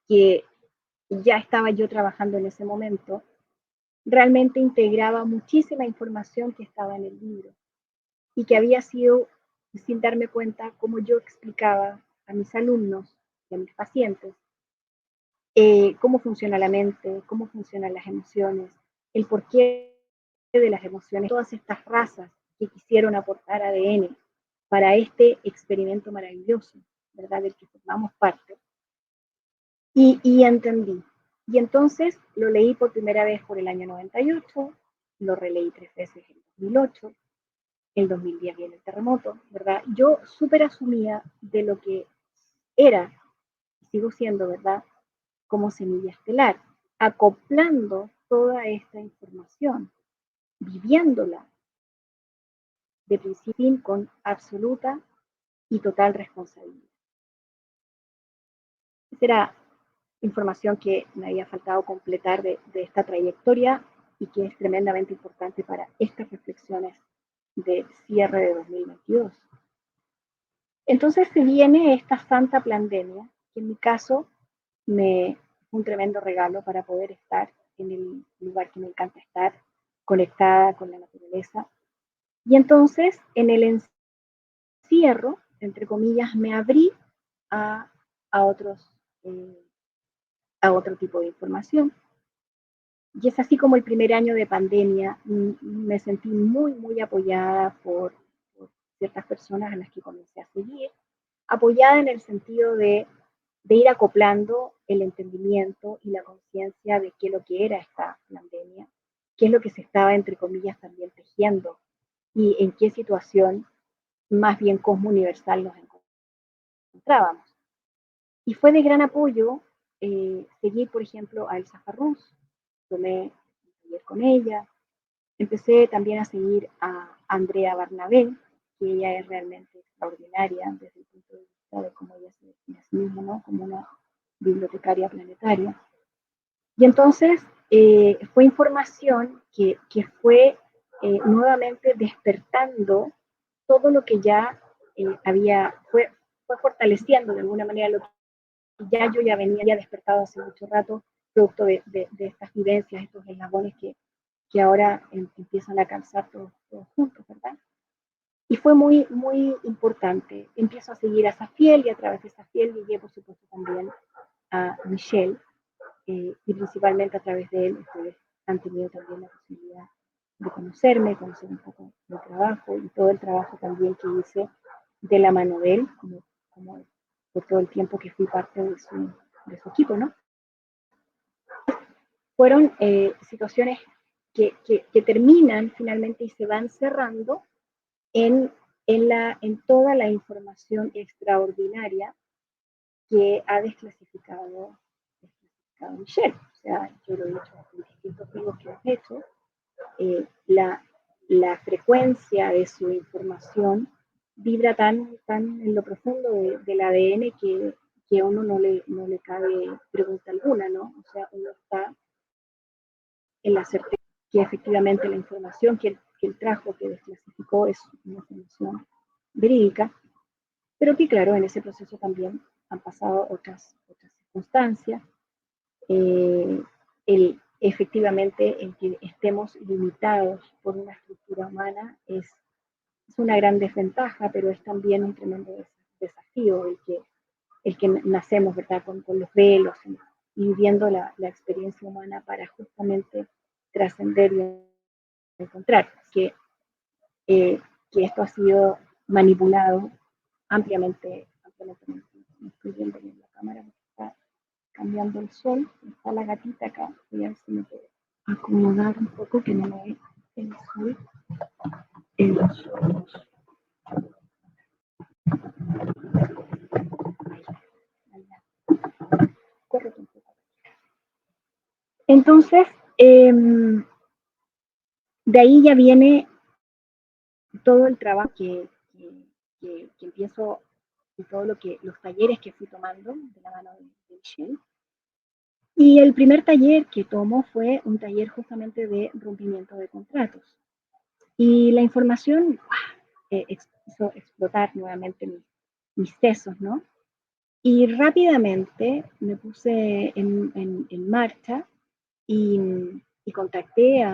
que ya estaba yo trabajando en ese momento, realmente integraba muchísima información que estaba en el libro y que había sido, sin darme cuenta, como yo explicaba a mis alumnos y a mis pacientes, cómo funciona la mente, cómo funcionan las emociones, el porqué de las emociones, todas estas razas que quisieron aportar ADN para este experimento maravilloso, ¿verdad?, del que formamos parte. Y entendí. Y entonces lo leí por primera vez por el año 98, lo releí 3 veces en 2008, el 2010 viene el terremoto, ¿verdad? Yo súper asumía de lo que era, y sigo siendo, ¿verdad?, como semilla estelar, acoplando toda esta información, viviéndola de principio a fin con absoluta y total responsabilidad. Esa era información que me había faltado completar de esta trayectoria y que es tremendamente importante para estas reflexiones de cierre de 2022. Entonces se viene esta santa pandemia, que en mi caso me fue un tremendo regalo para poder estar en el lugar que me encanta estar, conectada con la naturaleza. Y entonces en el encierro, entre comillas, me abrí a, a otros, a otro tipo de información. Y es así como el primer año de pandemia me sentí muy, muy apoyada por ciertas personas a las que comencé a seguir, apoyada en el sentido de ir acoplando el entendimiento y la conciencia de qué es lo que era esta pandemia, qué es lo que se estaba, entre comillas, también tejiendo y en qué situación más bien cosmo universal nos encontrábamos. Y fue de gran apoyo seguir, por ejemplo, a Elsa Farrús, tomé un taller con ella, empecé también a seguir a Andrea Barnabé, que ella es realmente extraordinaria desde el punto de vista de cómo ella se define a sí misma, ¿no?, como una bibliotecaria planetaria. Y entonces fue información que fue nuevamente despertando todo lo que ya fue fortaleciendo de alguna manera lo que ya venía despertado hace mucho rato, producto de estas vivencias, estos eslabones que ahora empiezan a calzar todos juntos, ¿verdad? Y fue muy, muy importante. Empiezo a seguir a Safiel y a través de Safiel llegué, por supuesto, también a Michelle, y principalmente a través de él ustedes han tenido también la posibilidad de conocerme, conocer un poco mi trabajo y todo el trabajo también que hice de la mano de él, como por todo el tiempo que fui parte de su equipo, ¿no? Fueron situaciones que terminan finalmente y se van cerrando en, en toda la información extraordinaria que ha desclasificado Michelle. O sea, yo lo he dicho en distintos videos que hemos hecho, la frecuencia de su información vibra tan en lo profundo del ADN que a uno no le cabe pregunta alguna, ¿no? O sea, uno está en la certeza que efectivamente la información que él trajo, que desclasificó, es una información verídica, pero que claro, en ese proceso también han pasado otras circunstancias. Efectivamente, el que estemos limitados por una estructura humana es una gran desventaja, pero es también un tremendo desafío el que nacemos, ¿verdad?, con los velos y viviendo la experiencia humana para justamente trascender y encontrar que esto ha sido manipulado ampliamente. No estoy viendo bien la cámara porque está cambiando el sol, está la gatita acá, voy a ver si me puedo acomodar un poco que no me ve el sol en los ojos. Entonces, de ahí ya viene todo el trabajo que empiezo y todo los talleres que fui tomando de la mano de Michelle. Y el primer taller que tomo fue un taller justamente de rompimiento de contratos. Y la información hizo explotar nuevamente mis sesos, ¿no? Y rápidamente me puse en marcha y contacté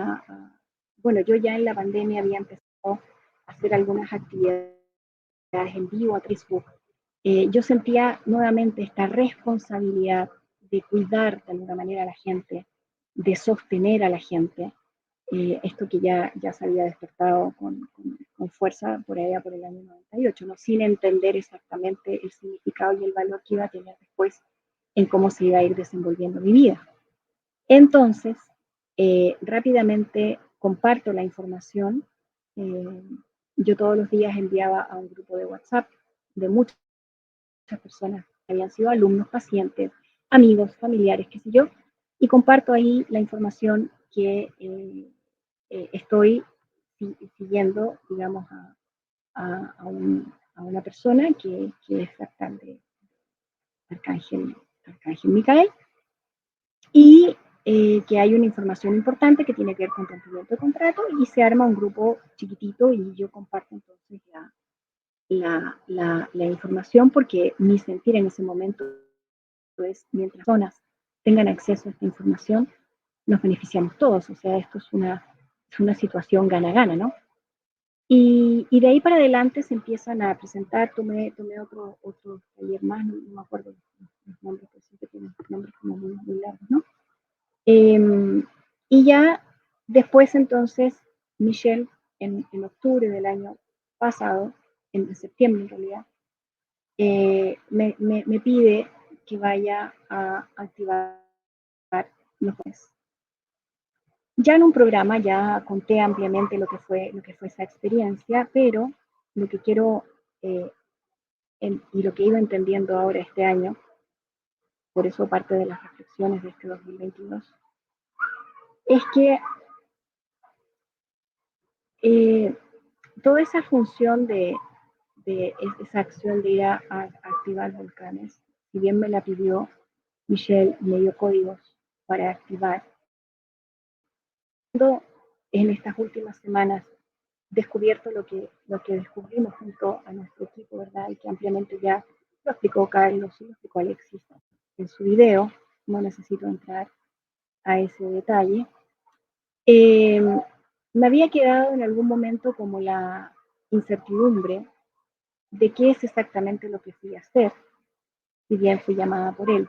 bueno, yo ya en la pandemia había empezado a hacer algunas actividades en vivo a Facebook. Yo sentía nuevamente esta responsabilidad de cuidar de alguna manera a la gente, de sostener a la gente, esto que ya se había despertado con fuerza por allá por el año 98, ¿no? Sin entender exactamente el significado y el valor que iba a tener después en cómo se iba a ir desenvolviendo mi vida. Entonces, rápidamente comparto la información. Yo todos los días enviaba a un grupo de WhatsApp de muchas personas que habían sido alumnos, pacientes, amigos, familiares, qué sé yo, y comparto ahí la información que estoy siguiendo, digamos, a una persona que es fractal de Arcángel Micael, y que hay una información importante que tiene que ver con rompimiento de contrato, y se arma un grupo chiquitito y yo comparto entonces la información, porque mi sentir en ese momento es, mientras personas tengan acceso a esta información, nos beneficiamos todos. O sea, esto es una situación gana-gana, ¿no? Y de ahí para adelante se empiezan a presentar, tomé otro taller más, no me acuerdo los nombres, pero siempre tienen nombres como muy largos, ¿no? Y ya después entonces, Michelle, en octubre del año pasado, en septiembre en realidad, me pide que vaya a activar los jueves. Ya en un programa ya conté ampliamente lo que fue esa experiencia, pero lo que quiero y lo que he ido entendiendo ahora este año, por eso parte de las reflexiones de este 2022, es que toda esa función de esa acción de ir a activar volcanes, si bien me la pidió Michelle, me dio códigos para activar, en estas últimas semanas descubierto lo que descubrimos junto a nuestro equipo, ¿verdad? Y que ampliamente ya lo explicó Carlos y lo explicó Alexis en su video, no necesito entrar a ese detalle, Eh, Me había quedado en algún momento como la incertidumbre de qué es exactamente lo que fui a hacer, si bien fui llamada por él.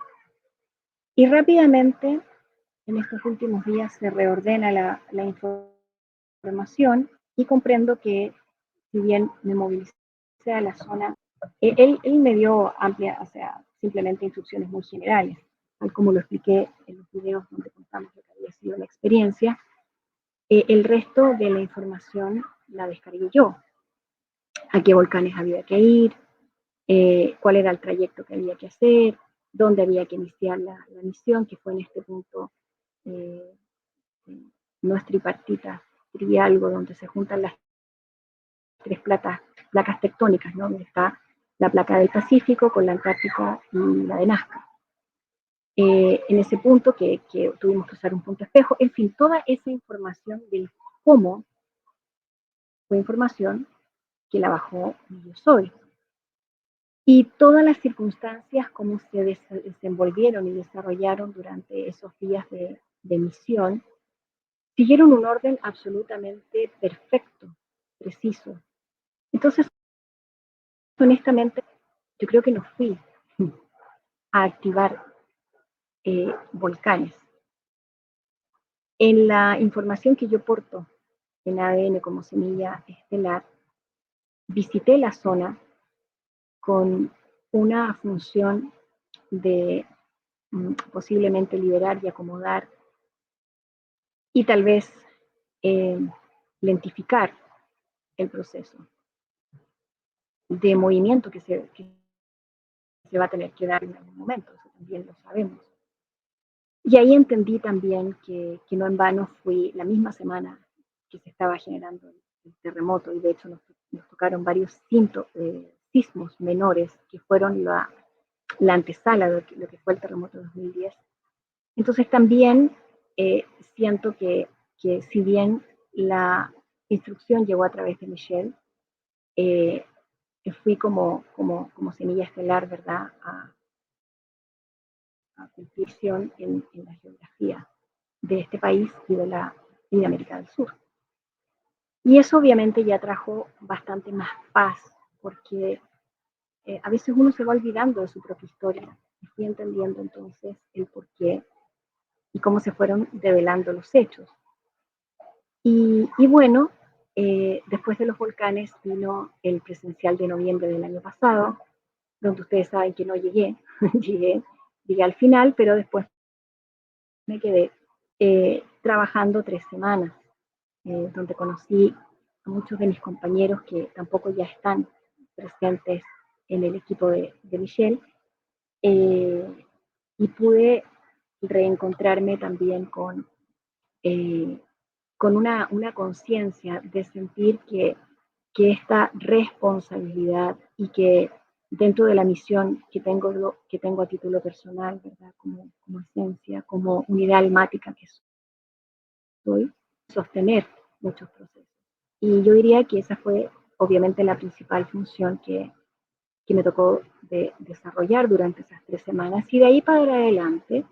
Y rápidamente, en estos últimos días, se reordena la información y comprendo que, si bien me movilicé a la zona, él me dio amplia, o sea, simplemente instrucciones muy generales, tal como lo expliqué en los videos donde contamos lo que había sido la experiencia. El resto de la información la descargué yo, a qué volcanes había que ir, cuál era el trayecto que había que hacer, dónde había que iniciar la misión, que fue en este punto eh, no es tripartita, sería algo donde se juntan las tres placas tectónicas, ¿no? Donde está la placa del Pacífico con la Antártica y la de Nazca. En ese punto que tuvimos que usar un punto espejo, en fin, toda esa información del cómo fue información que la bajó Yo Soy. Y todas las circunstancias, cómo se desenvolvieron y desarrollaron durante esos días de misión, siguieron un orden absolutamente perfecto, preciso. Entonces, honestamente, yo creo que no fui a activar volcanes. En la información que yo porto en ADN como semilla estelar, visité la zona con una función de posiblemente liberar y acomodar y tal vez eh, lentificar el proceso de movimiento que se va a tener que dar en algún momento, eso también lo sabemos. Y ahí entendí también que no en vano fui la misma semana que se estaba generando el terremoto, y de hecho nos tocaron varios sismos menores que fueron la antesala de lo que fue el terremoto de 2010. Entonces también siento que si bien la instrucción llegó a través de Michelle, eh, fui como semilla estelar, ¿verdad?, a cumplir en la geografía de este país y de América del Sur. Y eso obviamente ya trajo bastante más paz, porque a veces uno se va olvidando de su propia historia. Y fui entendiendo entonces el porqué y cómo se fueron develando los hechos. Y bueno, después de los volcanes vino el presencial de noviembre del año pasado, donde ustedes saben que no llegué, llegué al final, pero después me quedé trabajando 3 semanas, donde conocí a muchos de mis compañeros que tampoco ya están presentes en el equipo de Michelle, eh, y pude reencontrarme también eh, con una conciencia de sentir que esta responsabilidad y que dentro de la misión que tengo a título personal, ¿verdad? Como esencia, como unidad almática que soy, sostener muchos procesos. Y yo diría que esa fue obviamente la principal función que me tocó desarrollar durante esas 3 semanas. Y de ahí para adelante,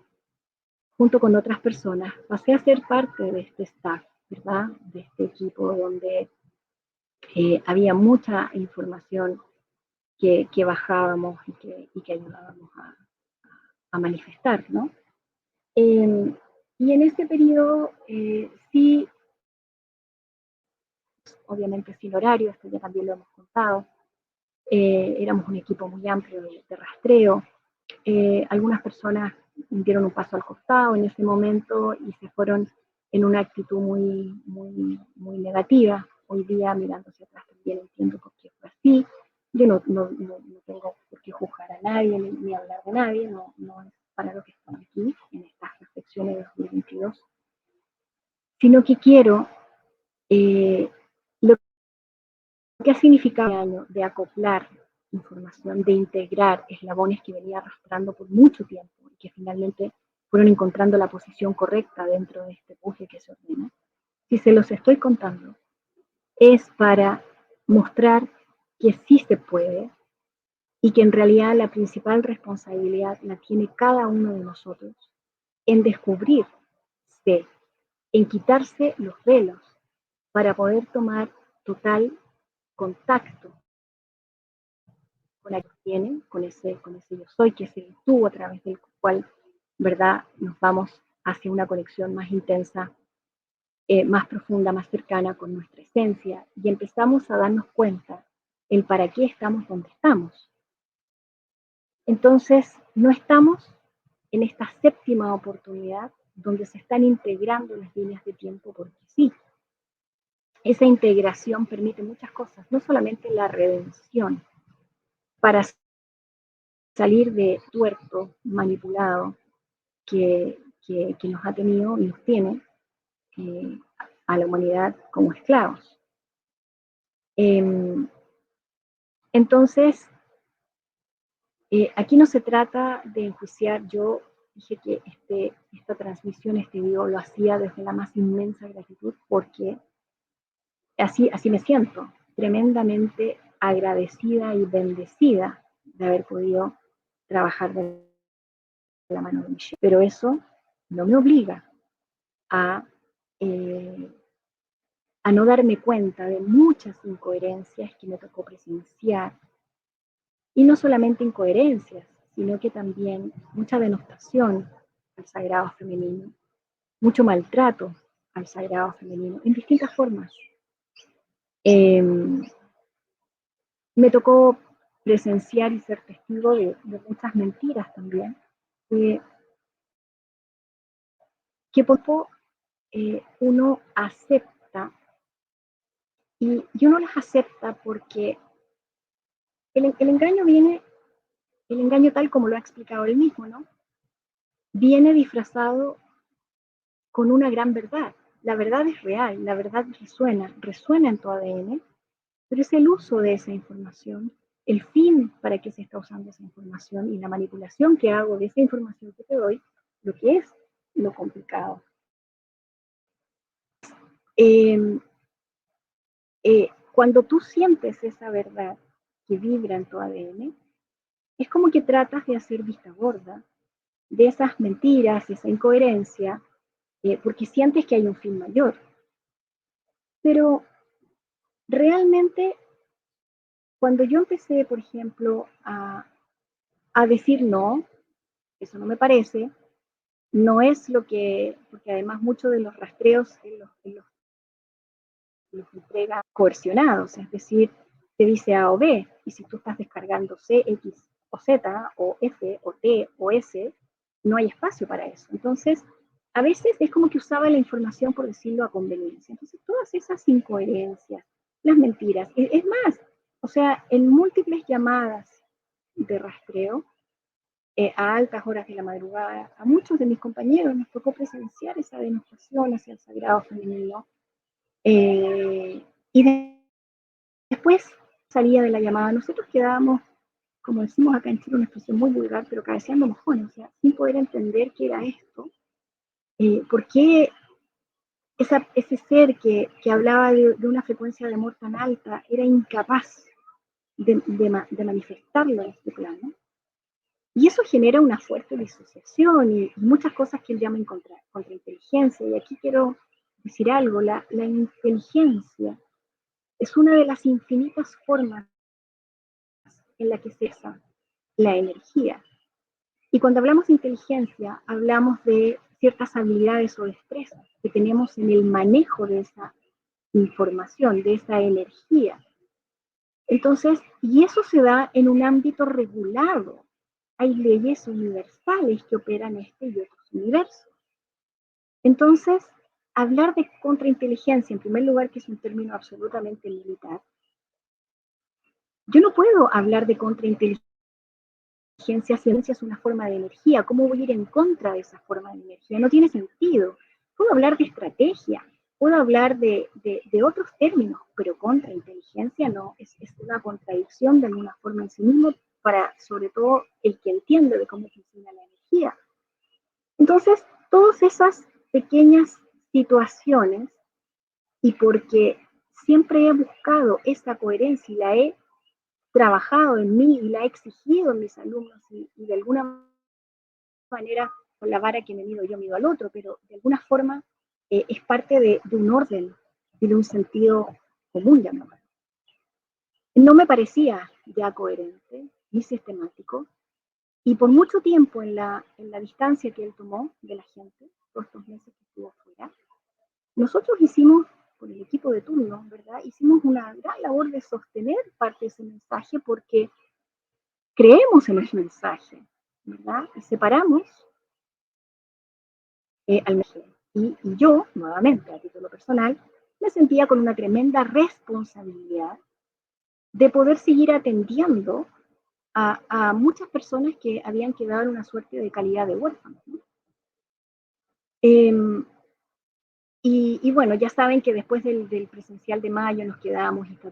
junto con otras personas, pasé a ser parte de este staff, ¿verdad? De este equipo donde había mucha información que bajábamos y que ayudábamos a manifestar, ¿no? Eh, y en ese periodo sí, obviamente sin horario, esto ya también lo hemos contado, éramos un equipo muy amplio de rastreo, algunas personas dieron un paso al costado en ese momento y se fueron en una actitud muy, muy, muy negativa. Hoy día, mirando hacia atrás, también entiendo por qué fue así. Yo no tengo por qué juzgar a nadie ni hablar de nadie, no es para lo que estoy aquí en estas reflexiones de 2022, sino que quiero lo que ha significado el año de acoplar información, de integrar eslabones que venía arrastrando por mucho tiempo y que finalmente fueron encontrando la posición correcta dentro de este puzzle que se ordena. Si se los estoy contando, es para mostrar que sí se puede y que en realidad la principal responsabilidad la tiene cada uno de nosotros en descubrirse en quitarse los velos para poder tomar total contacto con la que tienen, con ese yo soy, que es el tú a través del cual, ¿verdad?, nos vamos hacia una conexión más intensa, más profunda, más cercana con nuestra esencia, y empezamos a darnos cuenta el para qué estamos donde estamos. Entonces, no estamos en esta séptima oportunidad donde se están integrando las líneas de tiempo porque sí. Esa integración permite muchas cosas, no solamente la redención, para salir de tuerto, manipulado, que nos ha tenido y nos tiene a la humanidad como esclavos. Entonces, aquí no se trata de enjuiciar. Yo dije que esta transmisión, este video, lo hacía desde la más inmensa gratitud porque así me siento, tremendamente agradecida y bendecida de haber podido trabajar de la mano de Michelle. Pero eso no me obliga a, a no darme cuenta de muchas incoherencias que me tocó presenciar. Y no solamente incoherencias, sino que también mucha denostación al sagrado femenino, mucho maltrato al sagrado femenino, en distintas formas. Me tocó presenciar y ser testigo de muchas mentiras también, que poco uno acepta, y uno las acepta porque el engaño viene, el engaño tal como lo ha explicado él mismo, ¿no? Viene disfrazado con una gran verdad. La verdad es real, la verdad resuena en tu ADN, pero es el uso de esa información, el fin para que se está usando esa información y la manipulación que hago de esa información que te doy, lo que es lo complicado. Cuando tú sientes esa verdad que vibra en tu ADN, es como que tratas de hacer vista gorda de esas mentiras, esa incoherencia, porque sientes que hay un fin mayor. Pero realmente, cuando yo empecé, por ejemplo, a decir no, eso no me parece, no es lo que, porque además muchos de los rastreos los entrega coercionados, es decir, te dice A o B, y si tú estás descargando C, X o Z, o F, o T, o S, no hay espacio para eso. Entonces, a veces es como que usaba la información, por decirlo, a conveniencia. Entonces, todas esas incoherencias, las mentiras, es más, o sea, en múltiples llamadas de rastreo, a altas horas de la madrugada, a muchos de mis compañeros nos tocó presenciar esa denostación hacia el sagrado femenino, y después salía de la llamada. Nosotros quedábamos, como decimos acá en Chile, una expresión muy vulgar, pero cabeceando mojones, o sea, sin poder entender qué era esto, por qué ese ser que hablaba de una frecuencia de amor tan alta era incapaz de manifestarlo en este plano. Y eso genera una fuerte disociación y muchas cosas que él llama contrainteligencia. Y aquí quiero decir algo, la inteligencia es una de las infinitas formas en la que se usa la energía. Y cuando hablamos de inteligencia, hablamos de ciertas habilidades o destrezas que tenemos en el manejo de esa información, de esa energía. Entonces, y eso se da en un ámbito regulado. Hay leyes universales que operan este y otros universos. Entonces, hablar de contrainteligencia, en primer lugar, que es un término absolutamente militar, yo no puedo hablar de contrainteligencia si es una forma de energía. ¿Cómo voy a ir en contra de esa forma de energía? No tiene sentido. Puedo hablar de estrategia, puedo hablar de otros términos, pero contrainteligencia no, es una contradicción de alguna forma en sí mismo para, sobre todo, el que entiende de cómo funciona la energía. Entonces, todas esas pequeñas situaciones, y porque siempre he buscado esa coherencia y la he trabajado en mí y la he exigido en mis alumnos y de alguna manera con la vara que me mido yo mido al otro, pero de alguna forma es parte de un orden y de un sentido común, llamémoslo. No me parecía ya coherente ni sistemático, y por mucho tiempo en la distancia que él tomó de la gente, todos estos meses que estuvo fuera, nosotros hicimos, con el equipo de turno, ¿verdad? Hicimos una gran labor de sostener parte de ese mensaje porque creemos en el mensaje, ¿verdad? Y separamos al mensaje. Y yo, nuevamente, a título personal, me sentía con una tremenda responsabilidad de poder seguir atendiendo a muchas personas que habían quedado en una suerte de calidad de huérfanos, ¿no? Y bueno, ya saben que después del presencial de mayo nos quedamos y está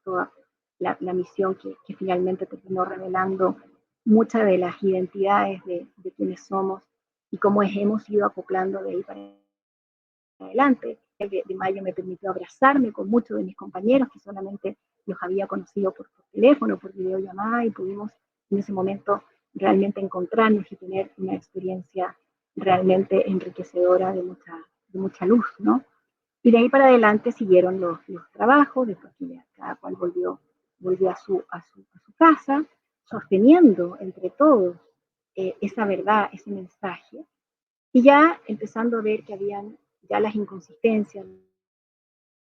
toda la misión que finalmente terminó revelando muchas de las identidades de quienes somos y cómo hemos ido acoplando de ahí para adelante. El de mayo me permitió abrazarme con muchos de mis compañeros que solamente los había conocido por teléfono, por videollamada, y pudimos en ese momento realmente encontrarnos y tener una experiencia realmente enriquecedora de mucha luz, ¿no? Y de ahí para adelante siguieron los trabajos, después que ya cada cual volvió a su casa, sosteniendo entre todos esa verdad, ese mensaje, y ya empezando a ver que habían ya las inconsistencias,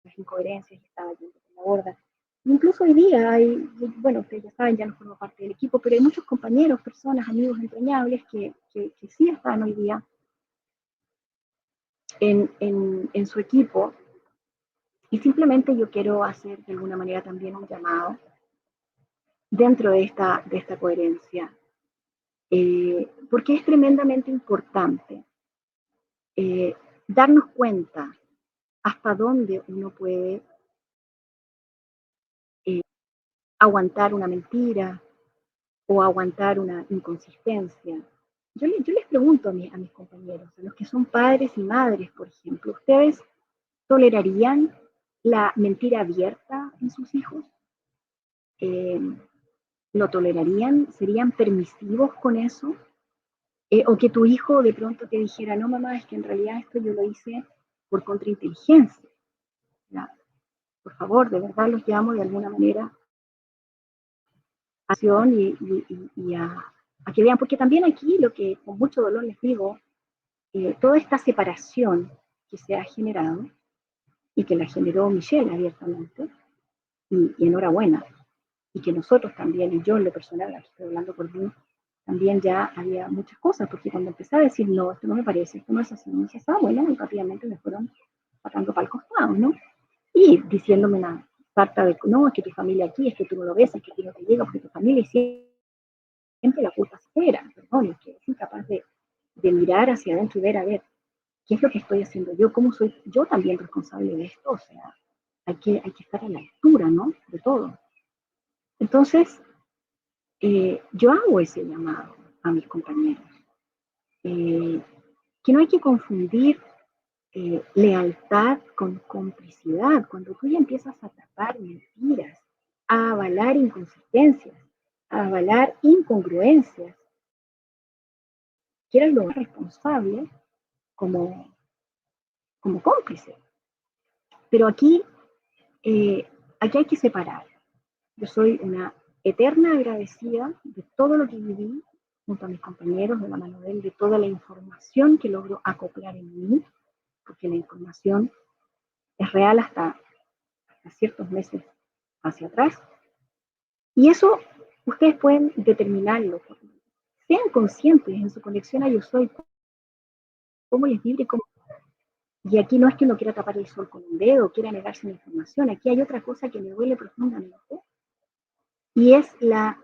las incoherencias, y estaba yendo por la borda. Incluso hoy día hay, bueno, ustedes ya saben, ya no formo parte del equipo, pero hay muchos compañeros, personas, amigos entrañables que sí están hoy día en su equipo, y simplemente yo quiero hacer de alguna manera también un llamado dentro de esta coherencia, porque es tremendamente importante eh, darnos cuenta hasta dónde uno puede eh, aguantar una mentira o aguantar una inconsistencia. Yo les pregunto a mis compañeros, a los que son padres y madres, por ejemplo, ¿ustedes tolerarían la mentira abierta en sus hijos? Eh, ¿Lo tolerarían? ¿Serían permisivos con eso? O que tu hijo de pronto te dijera, no mamá, es que en realidad esto yo lo hice por contrainteligencia. ¿Ya? Por favor, de verdad los llamo de alguna manera a acción y a que vean, porque también aquí lo que con mucho dolor les digo, toda esta separación que se ha generado y que la generó Michelle abiertamente, y enhorabuena, y que nosotros también, y yo en lo personal, aquí estoy hablando por mí, también ya había muchas cosas, porque cuando empecé a decir, no, esto no me parece, esto no es así, no es así, bueno, y rápidamente me fueron sacando para el costado, ¿no? Y diciéndome una carta de, no, es que tu familia aquí, es que tú no lo ves, es que tú no te llega, porque tu familia siempre la culpa se espera, perdón, es que es incapaz de mirar hacia adentro y ver, a ver, ¿qué es lo que estoy haciendo yo? ¿Cómo soy yo también responsable de esto? O sea, hay que estar a la altura, ¿no? De todo. Entonces, yo hago ese llamado a mis compañeros, eh, que no hay que confundir lealtad con complicidad. Cuando tú ya empiezas a tapar mentiras, a avalar inconsistencias, a avalar incongruencias, que eres lo más responsable como, como cómplice. Pero eh, aquí hay que separar. Yo soy una eterna agradecida de todo lo que viví junto a mis compañeros, de la mano de él, de toda la información que logro acoplar en mí, porque la información es real hasta ciertos meses hacia atrás. Y eso ustedes pueden determinarlo. Sean conscientes en su conexión a yo soy, cómo les vibre, cómo. Y aquí no es que uno quiera tapar el sol con un dedo, quiera negarse la información. Aquí hay otra cosa que me duele profundamente, y es la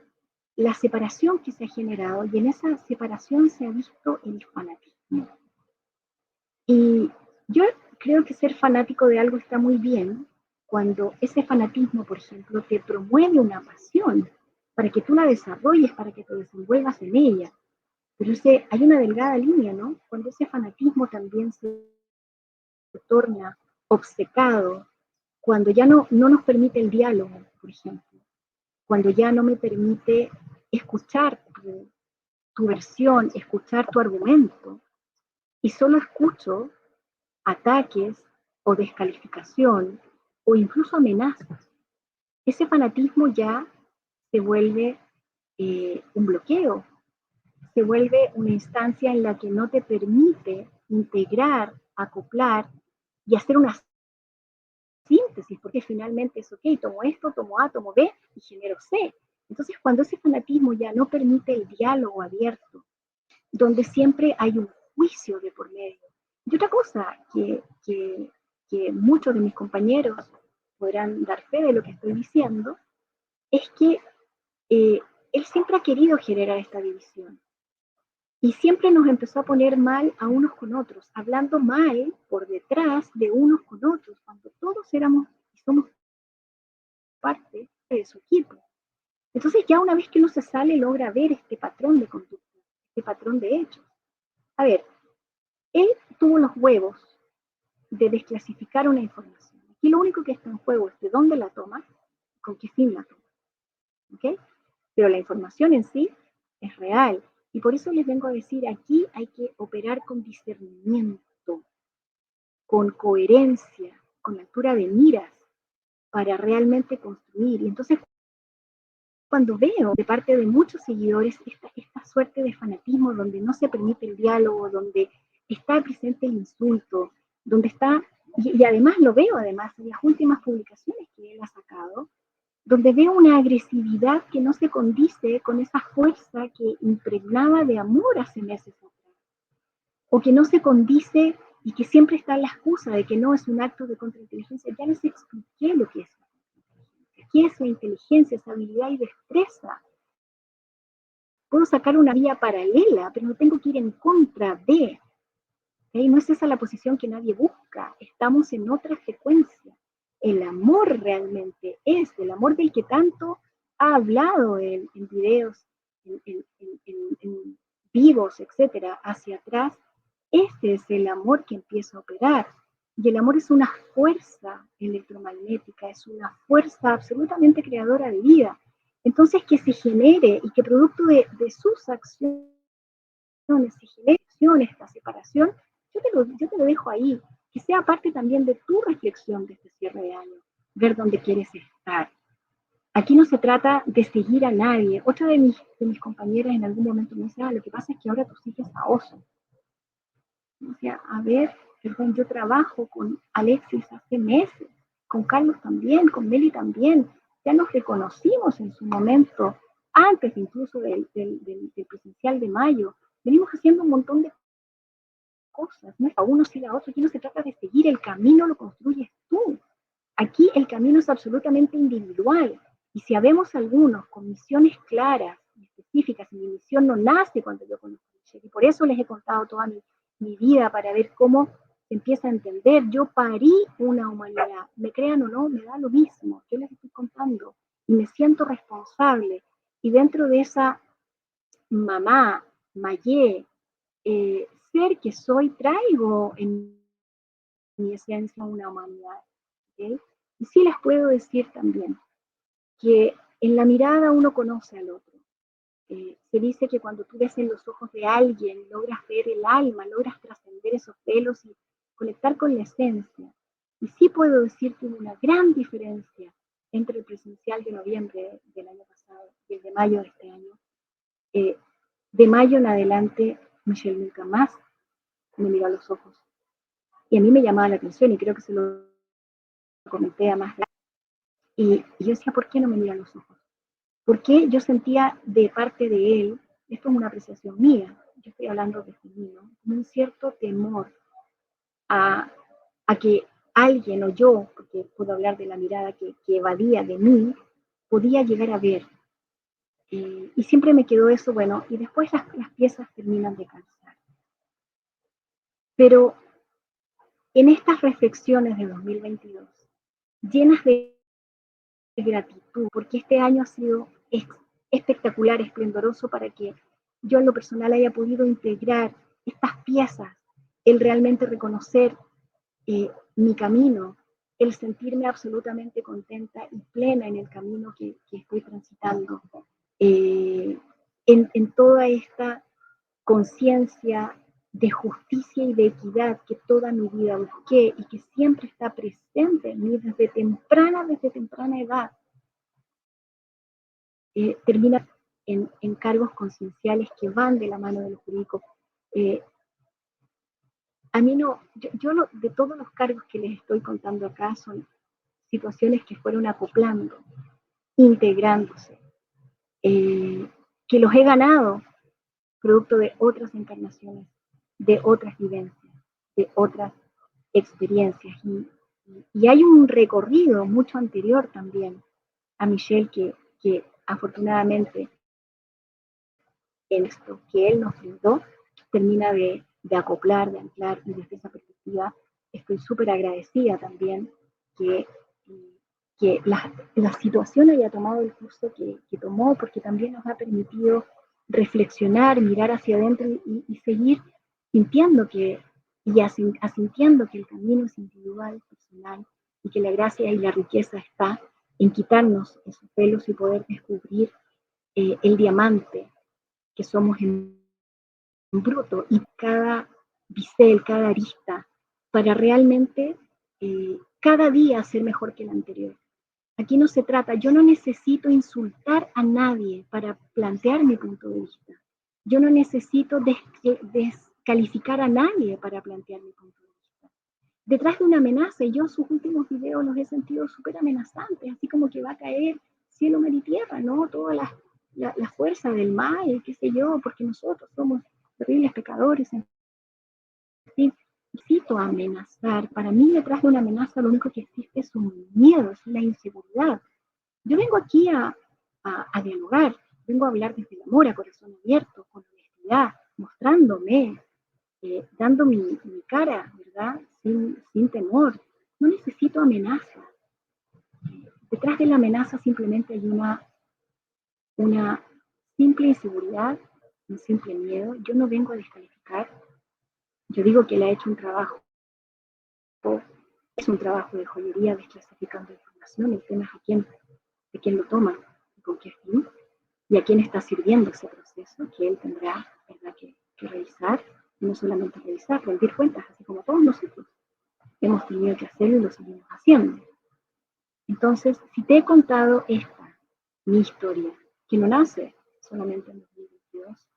separación que se ha generado, y en esa separación se ha visto el fanatismo. Y yo creo que ser fanático de algo está muy bien cuando ese fanatismo, por ejemplo, te promueve una pasión para que tú la desarrolles, para que te desenvuelvas en ella. Pero hay una delgada línea, ¿no? Cuando ese fanatismo también se torna obcecado, cuando ya no nos permite el diálogo, por ejemplo, cuando ya no me permite escuchar tu versión, escuchar tu argumento, y solo escucho ataques o descalificación o incluso amenazas. Ese fanatismo ya se vuelve un bloqueo, se vuelve una instancia en la que no te permite integrar, acoplar y hacer una síntesis, porque finalmente es, ok, tomo esto, tomo A, tomo B y genero C. Entonces, cuando ese fanatismo ya no permite el diálogo abierto, donde siempre hay un juicio de por medio. Y otra cosa que muchos de mis compañeros podrán dar fe de lo que estoy diciendo, es que él siempre ha querido generar esta división. Y siempre nos empezó a poner mal a unos con otros, hablando mal por detrás de unos con otros, cuando todos éramos y somos parte de su equipo. Entonces ya una vez que uno se sale, logra ver este patrón de conducta, este patrón de hechos. A ver, él tuvo los huevos de desclasificar una información. Aquí lo único que está en juego es de dónde la toma, con qué fin la toma. ¿Okay? Pero la información en sí es real. Y por eso les vengo a decir, aquí hay que operar con discernimiento, con coherencia, con altura de miras, para realmente construir. Y entonces, cuando veo de parte de muchos seguidores esta suerte de fanatismo donde no se permite el diálogo, donde está presente el insulto, donde está, y además lo veo además en las últimas publicaciones que él ha sacado, donde veo una agresividad que no se condice con esa fuerza que impregnaba de amor hace meses atrás, o que no se condice y que siempre está la excusa de que no es un acto de contrainteligencia. Ya les expliqué lo que es la contrainteligencia. ¿Qué es la inteligencia? Es habilidad y destreza. Puedo sacar una vía paralela, pero no tengo que ir en contra de. ¿Okay? No es esa la posición que nadie busca. Estamos en otra frecuencia. El amor realmente es, el amor del que tanto ha hablado en videos, en vivos, etcétera, hacia atrás. Este es el amor que empieza a operar. Y el amor es una fuerza electromagnética, es una fuerza absolutamente creadora de vida. Entonces, que se genere y que producto de sus acciones se genere esta separación, yo te lo dejo ahí, que sea parte también de tu reflexión de este cierre de año, ver dónde quieres estar. Aquí no se trata de seguir a nadie. Otra de mis compañeras en algún momento me dice, lo que pasa es que ahora tú sigues a Oso. O sea, a ver, perdón, yo trabajo con Alexis hace meses, con Carlos también, con Meli también. Ya nos reconocimos en su momento, antes incluso del presencial de mayo. Venimos haciendo un montón de cosas, no es a uno sigue a otro. Aquí no se trata de seguir, el camino lo construyes tú. Aquí el camino es absolutamente individual. Y si habemos algunos con misiones claras y específicas, y mi misión no nace cuando yo conozco a Michelle, y por eso les he contado toda mi vida para ver cómo se empieza a entender. Yo parí una humanidad, me crean o no, me da lo mismo. Yo les estoy contando y me siento responsable. Y dentro de esa mamá, Mayé, ser que soy, traigo en mi esencia una humanidad. ¿Okay? Y sí les puedo decir también que en la mirada uno conoce al otro. Se dice que cuando tú ves en los ojos de alguien, logras ver el alma, logras trascender esos velos y conectar con la esencia. Y sí puedo decir que hubo una gran diferencia entre el presencial de noviembre del año pasado y el de mayo de este año. De mayo en adelante, Michelle nunca más me miró a los ojos. Y a mí me llamaba la atención y creo que se lo comenté a más. Y yo decía, ¿por qué no me mira a los ojos? Porque yo sentía de parte de él, esto es una apreciación mía, yo estoy hablando de mí, ¿no? Un cierto temor a, a que alguien o yo, porque puedo hablar de la mirada que evadía de mí, podía llegar a ver. Y siempre me quedó eso, bueno, y después las piezas terminan de cansar. Pero en estas reflexiones de 2022, llenas de gratitud, porque este año ha sido espectacular, esplendoroso para que yo en lo personal haya podido integrar estas piezas, el realmente reconocer mi camino, el sentirme absolutamente contenta y plena en el camino que estoy transitando, en toda esta conciencia de justicia y de equidad que toda mi vida busqué y que siempre está presente en mí desde temprana edad, termina en cargos concienciales que van de la mano de lo jurídico. A mí no, de todos los cargos que les estoy contando acá son situaciones que fueron acoplando, integrándose, que los he ganado producto de otras encarnaciones, de otras vivencias, de otras experiencias. Y hay un recorrido mucho anterior también a Michelle que afortunadamente en esto que él nos brindó termina de acoplar, de anclar, y desde esa perspectiva estoy súper agradecida también que, la situación haya tomado el curso que tomó, porque también nos ha permitido reflexionar, mirar hacia adentro y seguir sintiendo y asintiendo que el camino es individual, personal, y que la gracia y la riqueza está en quitarnos esos pelos y poder descubrir el diamante que somos en bruto, y cada bisel, cada arista, para realmente cada día ser mejor que el anterior. Aquí no se trata, yo no necesito insultar a nadie para plantear mi punto de vista. Yo no necesito descalificar a nadie para plantear mi punto de vista. Detrás de una amenaza, y yo sus últimos videos los he sentido súper amenazantes, así como que va a caer cielo, mar y tierra, ¿no? Toda la fuerza del mal, qué sé yo, porque nosotros somos terribles pecadores, en fin. Necesito amenazar. Para mí, detrás de una amenaza, lo único que existe es un miedo, es la inseguridad. Yo vengo aquí a dialogar, vengo a hablar desde el amor, a corazón abierto, con honestidad, mostrándome, dando mi cara, ¿verdad? Sin temor. No necesito amenaza. Detrás de la amenaza simplemente hay una simple inseguridad, un simple miedo. Yo no vengo a descalificar. Yo digo que él ha hecho un trabajo, es un trabajo de joyería, desclasificando información. El tema es de quién lo toma y con qué fin, y a quién está sirviendo ese proceso, que él tendrá, ¿verdad?, que revisar, y no solamente revisar, rendir cuentas, así como todos nosotros hemos tenido que hacerlo y lo seguimos haciendo. Entonces, si te he contado mi historia, que no nace solamente en 2022,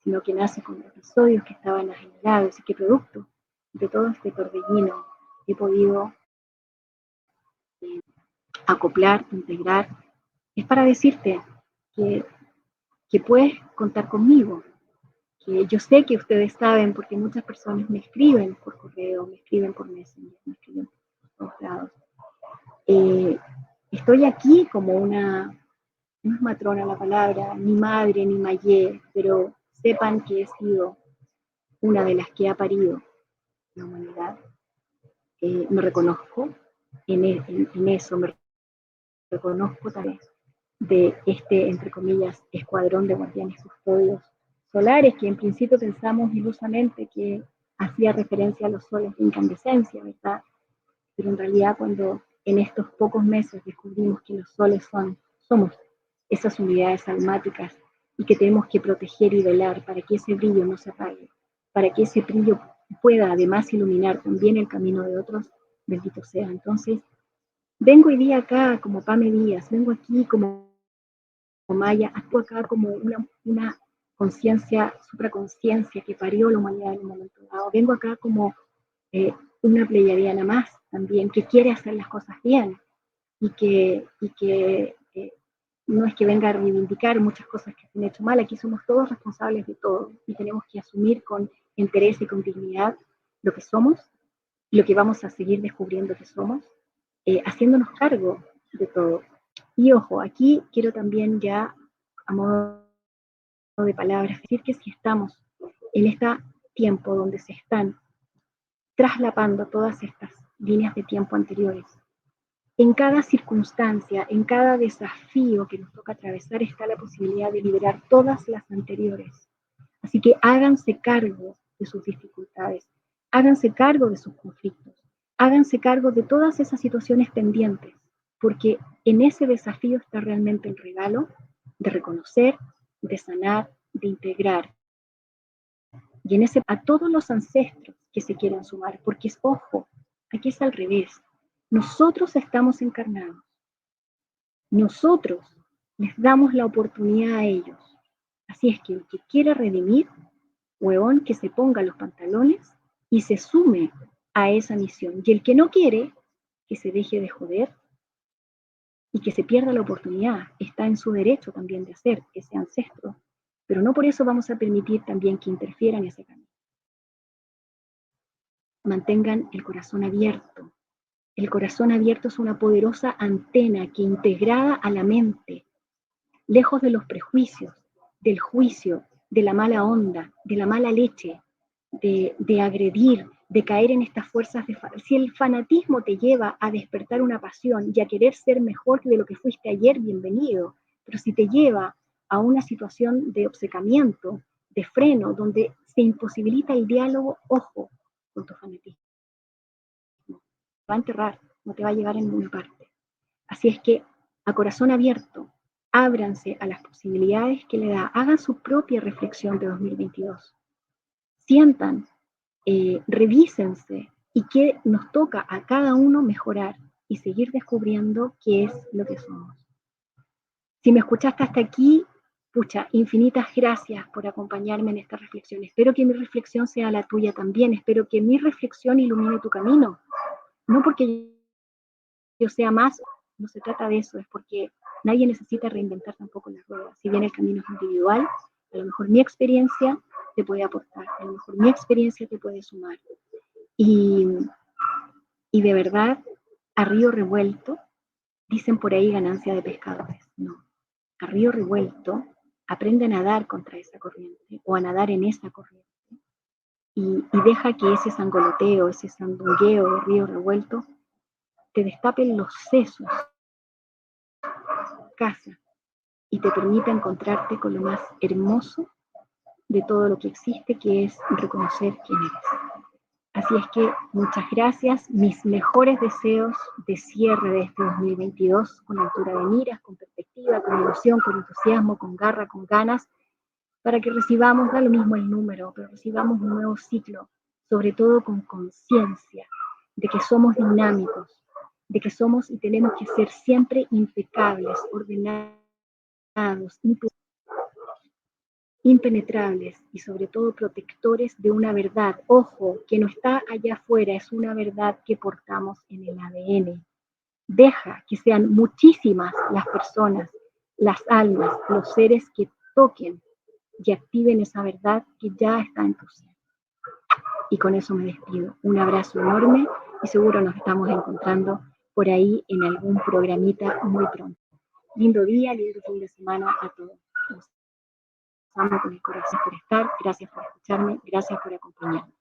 sino que nace con episodios que estaban agenerados y que producto de todo este torbellino he podido acoplar, integrar, es para decirte que puedes contar conmigo, que yo sé que ustedes saben porque muchas personas me escriben por correo, me escriben por Messenger, me escriben por todos lados. Estoy aquí como no es matrona la palabra, ni madre, ni mayé, pero sepan que he sido una de las que ha parido la humanidad. Me reconozco en eso, me reconozco también de entre comillas, escuadrón de guardianes custodios solares, que en principio pensamos ilusamente que hacía referencia a los soles de incandescencia, ¿verdad? Pero en realidad cuando en estos pocos meses descubrimos que los soles somos esas unidades almáticas y que tenemos que proteger y velar para que ese brillo no se apague, para que ese brillo pueda además iluminar también el camino de otros, bendito sea. Entonces, vengo hoy día acá como Pame Díaz, vengo aquí como Maya, actúo acá como una conciencia, supraconciencia que parió la humanidad en un momento dado. Vengo acá como una pleyadiana más también, que quiere hacer las cosas bien y que no es que venga a reivindicar muchas cosas que se han hecho mal. Aquí somos todos responsables de todo y tenemos que asumir con interés y con dignidad lo que somos, lo que vamos a seguir descubriendo que somos, haciéndonos cargo de todo. Y ojo, aquí quiero también ya, a modo de palabras, decir que si estamos en este tiempo donde se están traslapando todas estas líneas de tiempo anteriores, en cada circunstancia, en cada desafío que nos toca atravesar está la posibilidad de liberar todas las anteriores. Así que háganse cargo de sus dificultades, háganse cargo de sus conflictos, háganse cargo de todas esas situaciones pendientes, porque en ese desafío está realmente el regalo de reconocer, de sanar, de integrar Y en ese, a todos los ancestros que se quieran sumar, porque es, ojo, aquí es al revés. Nosotros estamos encarnados. Nosotros les damos la oportunidad a ellos. Así es que el que quiera redimir, huevón, que se ponga los pantalones y se sume a esa misión. Y el que no quiere, que se deje de joder y que se pierda la oportunidad. Está en su derecho también de hacer ese ancestro, pero no por eso vamos a permitir también que interfieran en ese camino. Mantengan el corazón abierto. El corazón abierto es una poderosa antena que integrada a la mente, lejos de los prejuicios, del juicio, de la mala onda, de la mala leche, de agredir, de caer en estas fuerzas de... Si el fanatismo te lleva a despertar una pasión y a querer ser mejor de lo que fuiste ayer, bienvenido. Pero si te lleva a una situación de obcecamiento, de freno, donde se imposibilita el diálogo, ojo con tu fanatismo. Va a enterrar, no te va a llevar en ninguna parte. Así es que, a corazón abierto, ábranse a las posibilidades que le da, hagan su propia reflexión de 2022. Sientan, revísense y qué nos toca a cada uno mejorar y seguir descubriendo qué es lo que somos. Si me escuchaste hasta aquí, pucha, infinitas gracias por acompañarme en esta reflexión. Espero que mi reflexión sea la tuya también. Espero que mi reflexión ilumine tu camino. No porque yo sea más, no se trata de eso, es porque nadie necesita reinventar tampoco las ruedas. Si bien el camino es individual, a lo mejor mi experiencia te puede aportar, a lo mejor mi experiencia te puede sumar. Y de verdad, a río revuelto, dicen por ahí ganancia de pescadores. No, a río revuelto, aprende a nadar contra esa corriente o a nadar en esa corriente. Y deja que ese sangoloteo, ese sandungueo de río revuelto te destapen los sesos, casa, y te permita encontrarte con lo más hermoso de todo lo que existe, que es reconocer quién eres. Así es que muchas gracias, mis mejores deseos de cierre de este 2022, con altura de miras, con perspectiva, con ilusión, con entusiasmo, con garra, con ganas, para que recibamos, da lo mismo el número, pero recibamos un nuevo ciclo, sobre todo con conciencia de que somos dinámicos, de que somos y tenemos que ser siempre impecables, ordenados, impenetrables y sobre todo protectores de una verdad, ojo, que no está allá afuera, es una verdad que portamos en el ADN. Deja que sean muchísimas las personas, las almas, los seres que toquen y activen esa verdad que ya está en tu ser. Y con eso me despido. Un abrazo enorme y seguro nos estamos encontrando por ahí en algún programita muy pronto. Lindo día, lindo fin de semana a todos. Los amo con el corazón por estar, gracias por escucharme, gracias por acompañarme.